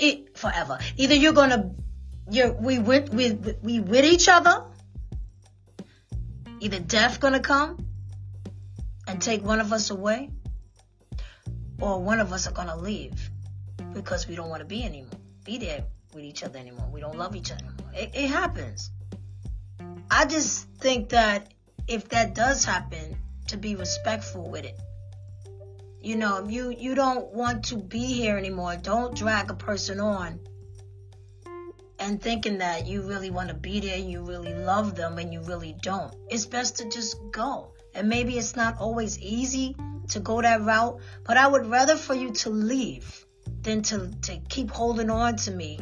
we with each other. Either death gonna come and take one of us away, or one of us are gonna leave because we don't want to be there with each other anymore. We don't love each other anymore. It happens. I just think that if that does happen, to be respectful with it. You know, if you don't want to be here anymore, don't drag a person on and thinking that you really want to be there, you really love them, and you really don't. It's best to just go. And maybe it's not always easy to go that route, but I would rather for you to leave than to keep holding on to me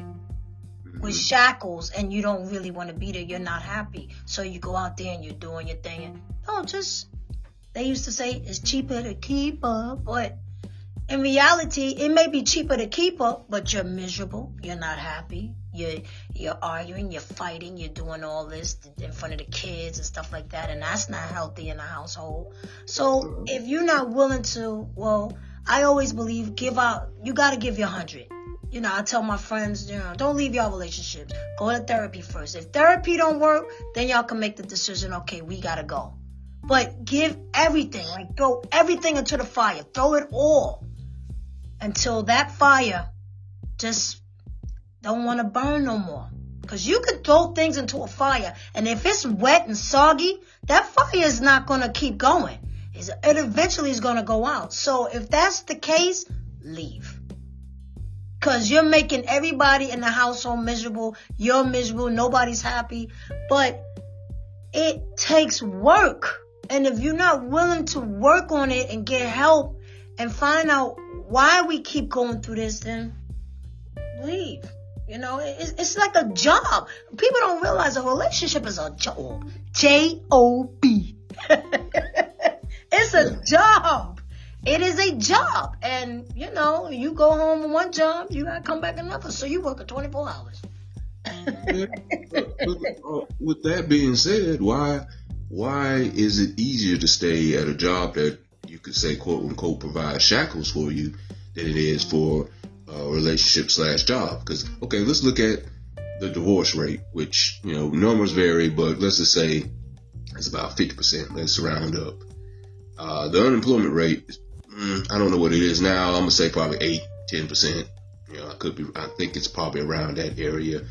with shackles, and you don't really want to be there. You're not happy. So you go out there and you're doing your thing. And they used to say it's cheaper to keep her, but in reality, it may be cheaper to keep her, but you're miserable. You're not happy. You're arguing, you're fighting, you're doing all this in front of the kids and stuff like that, and that's not healthy in a household. So if you're not willing to, well, I always believe you got to give your 100. You know, I tell my friends, don't leave your relationships. Go to therapy first. If therapy don't work, then y'all can make the decision, okay, we got to go. But give everything, like throw everything into the fire. Throw it all until that fire just don't want to burn no more. Because you could throw things into a fire, and if it's wet and soggy, that fire is not going to keep going. It eventually is going to go out. So if that's the case, leave. Because you're making everybody in the household miserable. You're miserable. Nobody's happy. But it takes work. And if you're not willing to work on it and get help and find out why we keep going through this, then leave. You know, it's like a job. People don't realize a relationship is a job. Job. It's a job. it is a job. And, you know, you go home with one job, you got to come back another. So you work 24 hours. With that being said, why is it easier to stay at a job that you could say, quote unquote, provides shackles for you than it is for a relationship / job? Because, okay, let's look at the divorce rate, which, you know, numbers vary, but let's just say it's about 50%. Let's round up. The unemployment rate, I don't know what it is now. I'm going to say probably 8-10%. You know, I think it's probably around that area.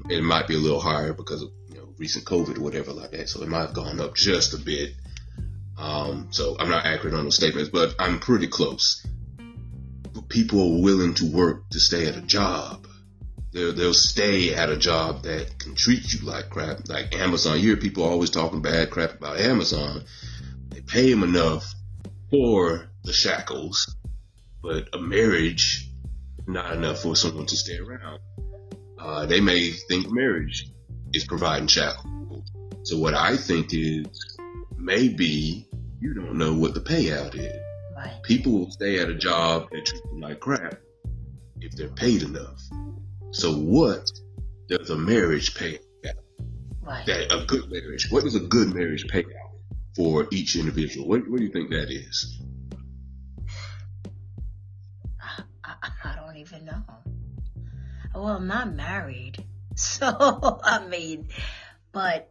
It might be a little higher because of, you know, recent COVID or whatever like that. So it might have gone up just a bit. So I'm not accurate on those statements, but I'm pretty close. But people are willing to work to stay at a job. They'll stay at a job that can treat you like crap, like Amazon. You hear people always talking bad crap about Amazon. They pay them enough for the shackles, but a marriage, not enough for someone to stay around. They may think marriage is providing shackles. So what I think is maybe you don't know what the payout is. Right. People will stay at a job that treats them like crap if they're paid enough. So what does a marriage pay out? Right. That a good marriage. What does a good marriage pay out for each individual? What do you think that is? I don't even know. Well, I'm not married, so I mean, but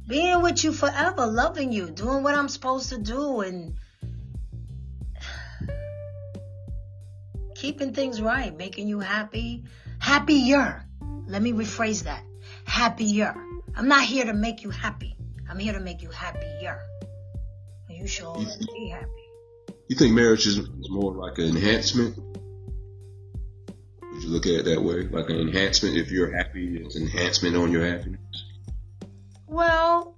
being with you forever, loving you, doing what I'm supposed to do, and keeping things right, making you happy, happier. Let me rephrase that. Happier. I'm not here to make you happy. I'm here to make you happier. You should already be happy. You think marriage is more like an enhancement? Would you look at it that way? Like an enhancement? If you're happy, it's an enhancement on your happiness? Well,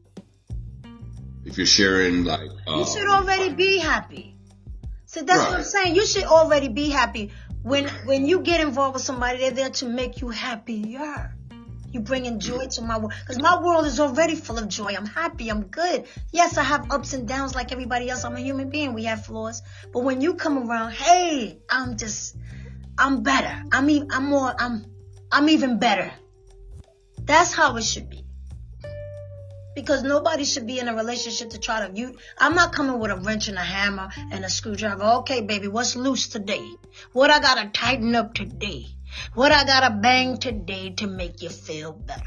if you're sharing, like... you should already be happy. So that's what I'm saying. You should already be happy. When you get involved with somebody, they're there to make you happier. You bringing joy to my world. Because my world is already full of joy. I'm happy. I'm good. Yes, I have ups and downs like everybody else. I'm a human being. We have flaws. But when you come around, hey, I'm better. I'm even better. That's how it should be. Because nobody should be in a relationship to try to... I'm not coming with a wrench and a hammer and a screwdriver. Okay, baby, what's loose today? What I gotta tighten up today? What I gotta bang today to make you feel better?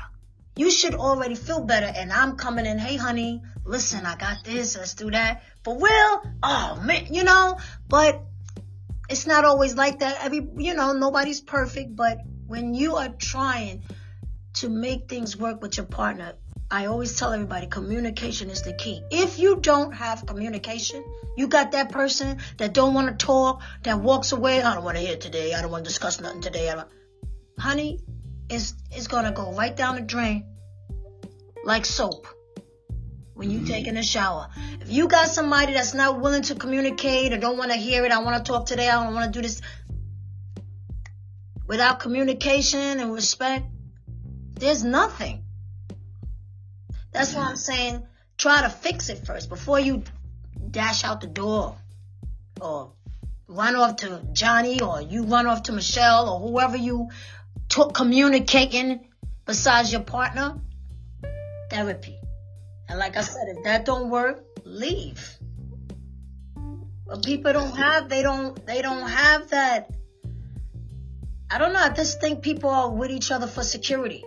You should already feel better, and I'm coming in, hey, honey, listen, I got this, let's do that. For real? Oh, man, you know? But it's not always like that. Nobody's perfect, but when you are trying to make things work with your partner, I always tell everybody communication is the key. If you don't have communication, you got that person that don't want to talk, that walks away. I don't want to hear today. I don't want to discuss nothing today. Honey, it's going to go right down the drain like soap when you taking a shower. If you got somebody that's not willing to communicate or don't want to hear it, I want to talk today, I don't want to do this. Without communication and respect, there's nothing. That's why I'm saying try to fix it first before you dash out the door or run off to Johnny or you run off to Michelle or whoever you communicating besides your partner. Therapy. And like I said, if that don't work, leave. But people don't have that. I don't know. I just think people are with each other for security.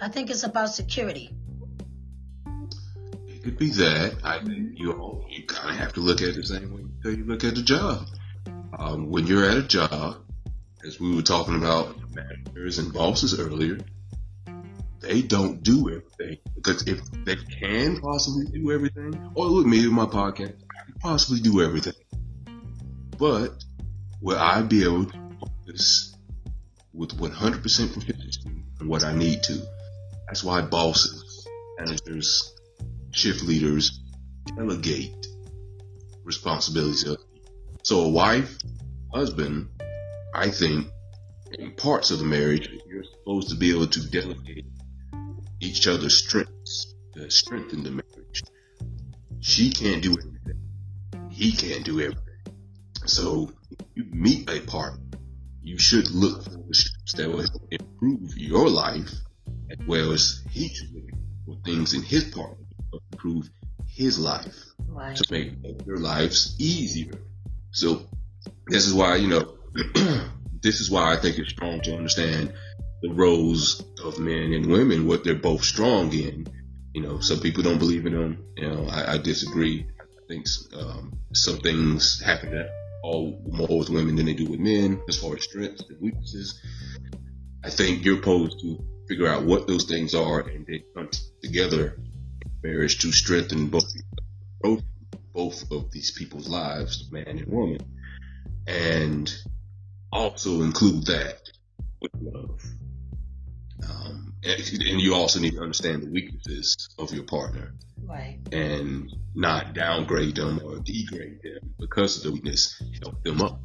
I think it's about security. It could be that. I think you kind of have to look at it the same way you look at the job. When you're at a job, as we were talking about managers and bosses earlier, they don't do everything. Because if they can possibly do everything, or look, me with my podcast, I can possibly do everything. But will I be able to focus with 100% consistency on what I need to? That's why bosses, managers, shift leaders delegate responsibilities. So a wife, husband, I think, in parts of the marriage, you're supposed to be able to delegate each other's strengths to strengthen the marriage. She can't do everything. he can't do everything. So if you meet a partner, you should look for the steps that will improve your life, as well as he should look for things in his partner to improve his life, Right. to make their lives easier. So this is why, this is why I think it's strong to understand the roles of men and women, what they're both strong in. Some people don't believe in them. I disagree. I think some things happen more with women than they do with men, as far as strengths and weaknesses. I think you're supposed to figure out what those things are and then come together in marriage to strengthen both of these people's lives, man and woman, and also include that with love. And you also need to understand the weaknesses of your partner, Right. and not downgrade them or degrade them because of the weakness. Help them up,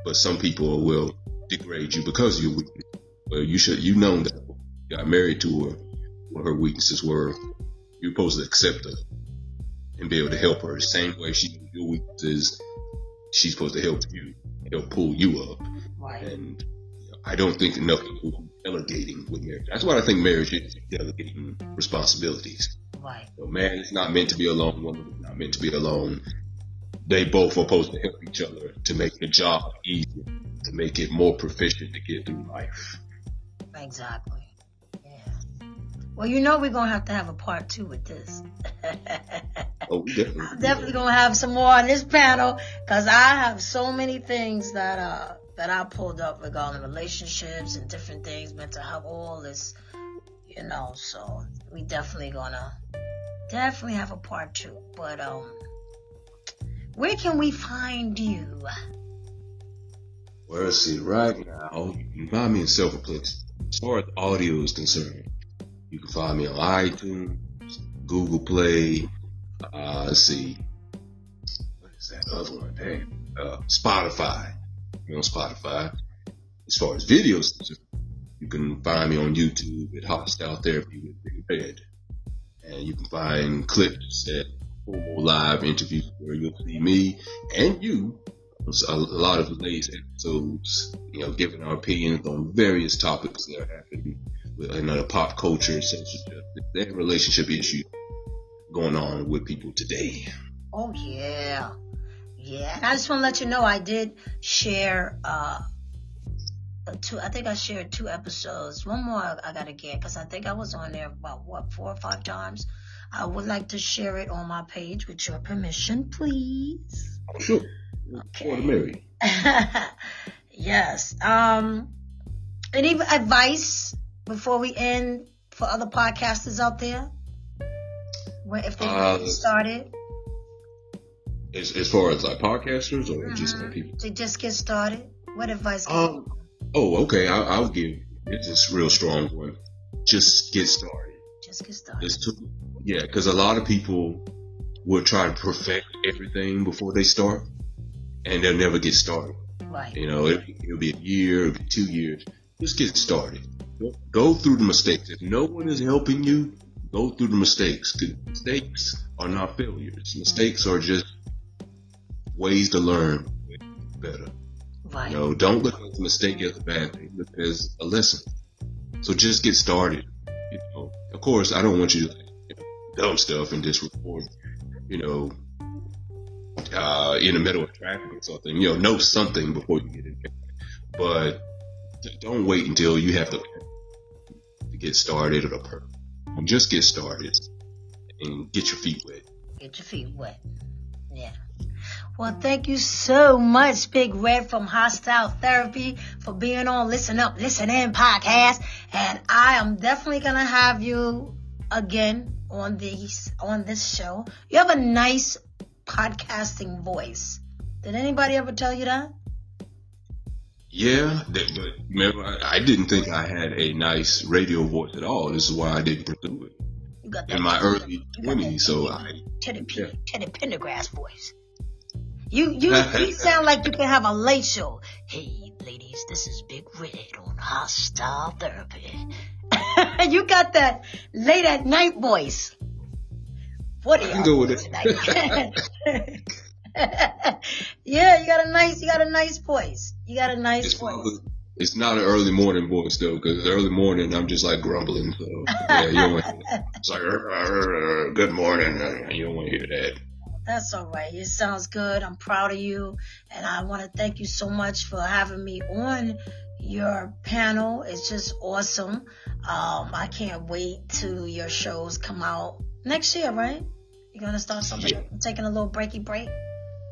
But some people will degrade you because of your weakness. Well, you know that you got married to her, what her weaknesses were. You're supposed to accept her and be able to help her the same way she knows your weaknesses. She's supposed to help you, help pull you up. Right. And I don't think enough people are delegating with marriage. That's what I think marriage is, delegating responsibilities. Right. So man is not meant to be alone, woman is not meant to be alone. They both are supposed to help each other to make the job easier, to make it more proficient to get through life. Exactly. Yeah. Well, we're going to have a part 2 with this. Oh, definitely. I'm definitely going to have some more on this panel, because I have so many things that I pulled up regarding relationships and different things, mental health, all this, so we definitely have a part 2. But where can we find you? Well, see, right now, you can find me in several places. As far as audio is concerned, you can find me on iTunes, Google Play, let's see, what is that other one? Spotify. On Spotify. As far as videos, you can find me on YouTube at Hostile Therapy with Big Red. And you can find clips at Homo Live interviews where you'll see me and you, a lot of the latest episodes, giving our opinions on various topics that are happening in the pop culture, social justice, and relationship issues going on with people today. Oh, yeah. Yeah, and I just want to let you know I did share I think I shared 2 episodes. One more I got to get, because I think I was on there about 4 or 5 times. I would like to share it on my page with your permission, please. Sure. Okay. For the Mary. Yes. Any advice before we end for other podcasters out there? If they get started? As far as like podcasters or just people? To just get started. What advice can you? Oh, okay. I'll give this real strong one. Just get started. Just get started. Because a lot of people will try to perfect everything before they start, and they'll never get started. Right. It'll be a year, it'll be 2 years. Just get started. Go through the mistakes. If no one is helping you, go through the mistakes. 'Cause mistakes are not failures. Mistakes are just ways to learn better. Right. Don't look at the mistake as a bad thing. Look as a lesson. So just get started. Of course, I don't want you to dumb stuff and just report, in the middle of traffic or something. Know something before you get in there. But don't wait until you have to get started or the perfect. Just get started and get your feet wet. Get your feet wet. Yeah. Well, thank you so much, Big Red from Hostile Therapy, for being on Listen Up, Listen In podcast. And I am definitely going to have you again on this show. You have a nice podcasting voice. Did anybody ever tell you that? Yeah, but remember, I didn't think I had a nice radio voice at all. This is why I didn't pursue it. You got that in my early 20s, so Teddy Pendergrass voice. You sound like you can have a late show. Hey, ladies, this is Big Red on Hostile Therapy. You got that late at night voice. What are you doing tonight? Yeah, you got a nice voice. You got a nice voice. It's not an early morning voice though, because early morning I'm just like grumbling. So yeah, you don't want to hear that. It's like good morning. You don't want to hear that. That's all right. It sounds good. I'm proud of you, and I want to thank you so much for having me on your panel. It's just awesome. I can't wait till your shows come out next year, right? You're gonna start something, taking a little break.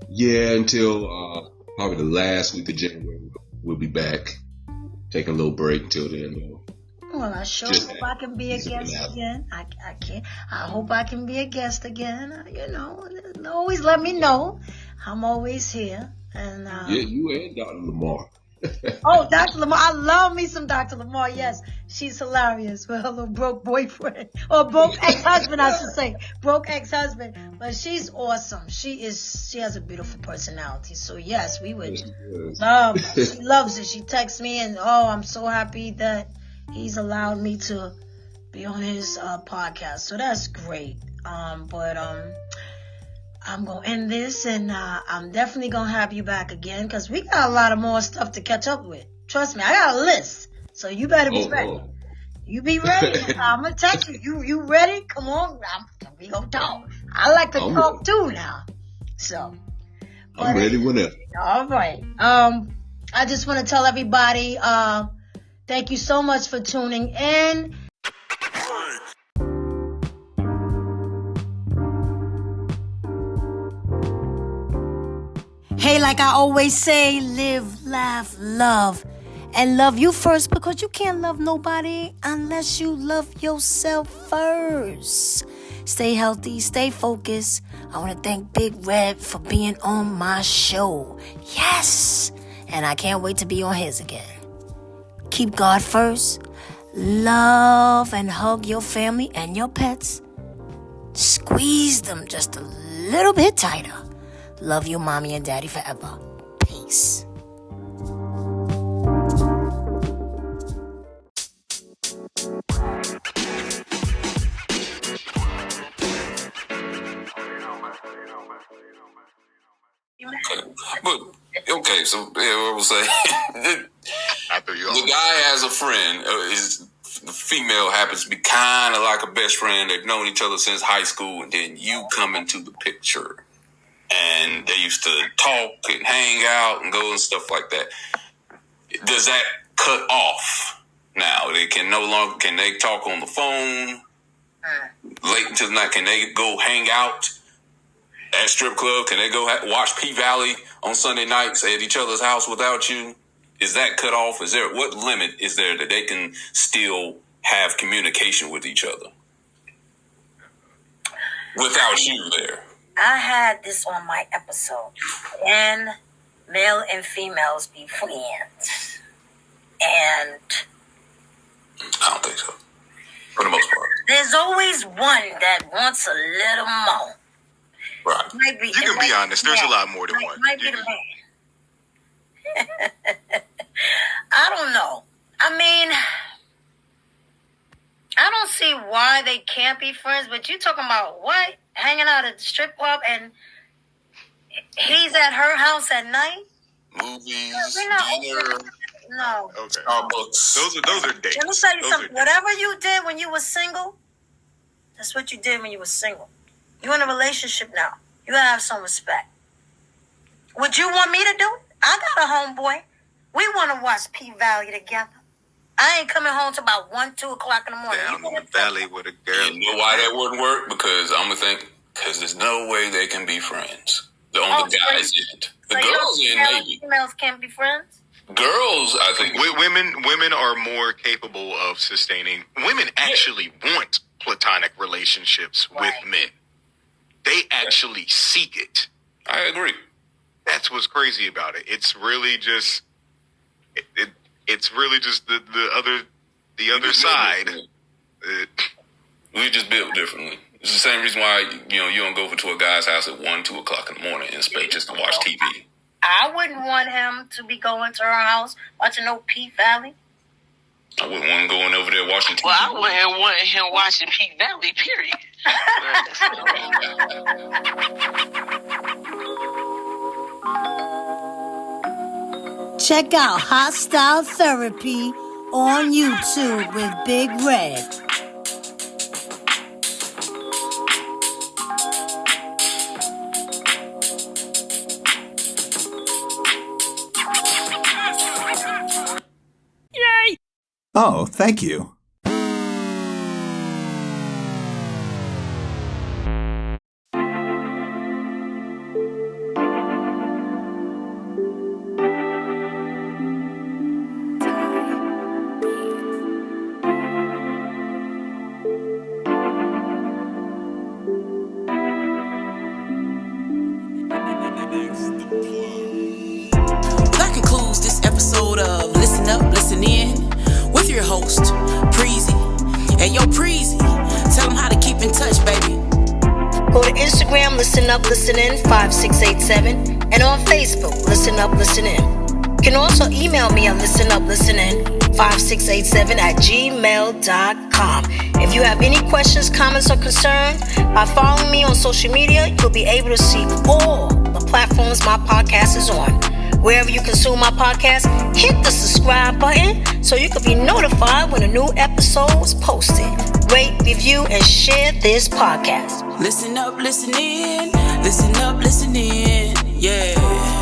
Yeah, until probably the last week of January, we'll be back. Taking a little break until then, though. Well, I sure hope I can be a guest again. I hope I can be a guest again. You know, always let me know. I'm always here. And yeah, you and Dr. Lamar. Oh, Dr. Lamar. I love me some Dr. Lamar. Yes, she's hilarious with her little broke boyfriend. Or broke ex-husband, I should say. Broke ex-husband. But she's awesome. She has a beautiful personality. So, yes, we would love her. She loves it. She texts me and, I'm so happy that he's allowed me to be on his podcast. So that's great. But I'm going to end this, and I'm definitely going to have you back again, because we got a lot of more stuff to catch up with. Trust me, I got a list. So you better be ready. Oh. You be ready. I'm going to text you. You ready? Come on. We going to talk. I like to talk too now. So. I'm ready whenever. All right. I just want to tell everybody, thank you so much for tuning in. Hey, like I always say, live, laugh, love. And love you first, because you can't love nobody unless you love yourself first. Stay healthy, stay focused. I want to thank Big Red for being on my show. Yes! And I can't wait to be on his again. Keep God first. Love and hug your family and your pets. Squeeze them just a little bit tighter. Love you, mommy and daddy, forever. Peace. Okay, so what I was saying, the guy has a friend. The female happens to be kind of like a best friend. They've known each other since high school, and then you come into the picture. And they used to talk and hang out and go and stuff like that. Does that cut off now? Can they talk on the phone late into the night? Can they go hang out at strip club? Can they go watch P-Valley on Sunday nights at each other's house without you? Is that cut off? What limit is there that they can still have communication with each other without you there? I had this on my episode. Can male and females be friends? And I don't think so. For the most part. There's always one that wants a little more. Right. You can be honest. There's a lot more than one. Might be the man. I don't know. I mean, I don't see why they can't be friends, but you talking about what? Hanging out at the strip club and he's at her house at night? Movies, dinner. No. Okay. Starbucks. Those are dates. Let me tell you something. Whatever you did when you were single, that's what you did when you were single. You're in a relationship now. You gotta have some respect. Would you want me to do it? I got a homeboy. We want to watch P-Valley together. I ain't coming home till about 1, 2 o'clock in the morning. Down in the valley with a girl. You know why that wouldn't work? Because I'm going to think, because there's no way they can be friends. The guys end. The girls end, maybe. Females can't be friends? Girls, I think. Women are more capable of sustaining. Women actually want platonic relationships with men. They actually seek it. I agree. That's what's crazy about it. It's really just... It's really just the other side. We just built differently. It's the same reason why you don't go over to a guy's house at 1, 2 o'clock in the morning and expect just to watch TV. I wouldn't want him to be going to her house watching no P-Valley. I wouldn't want him going over there watching TV. Well, I wouldn't want him watching P-Valley, period. Check out Hostile Therapy on YouTube with Big Red. Yay! Oh, thank you. That concludes this episode of Listen Up, Listen In with your host, Preezy. Hey, yo, Preezy, tell them how to keep in touch, baby. Go to Instagram, Listen Up, Listen In 5687, and on Facebook, Listen Up, Listen In. You can also email me at listenuplisten5687@gmail.com. If you have any questions, comments, or concerns, by following me on social media, you'll be able to see all the platforms my podcast is on. Wherever you consume my podcast, hit the subscribe button so you can be notified when a new episode is posted. Rate, review, and share this podcast. Listen up, listen in. Listen up, listen in. Yeah.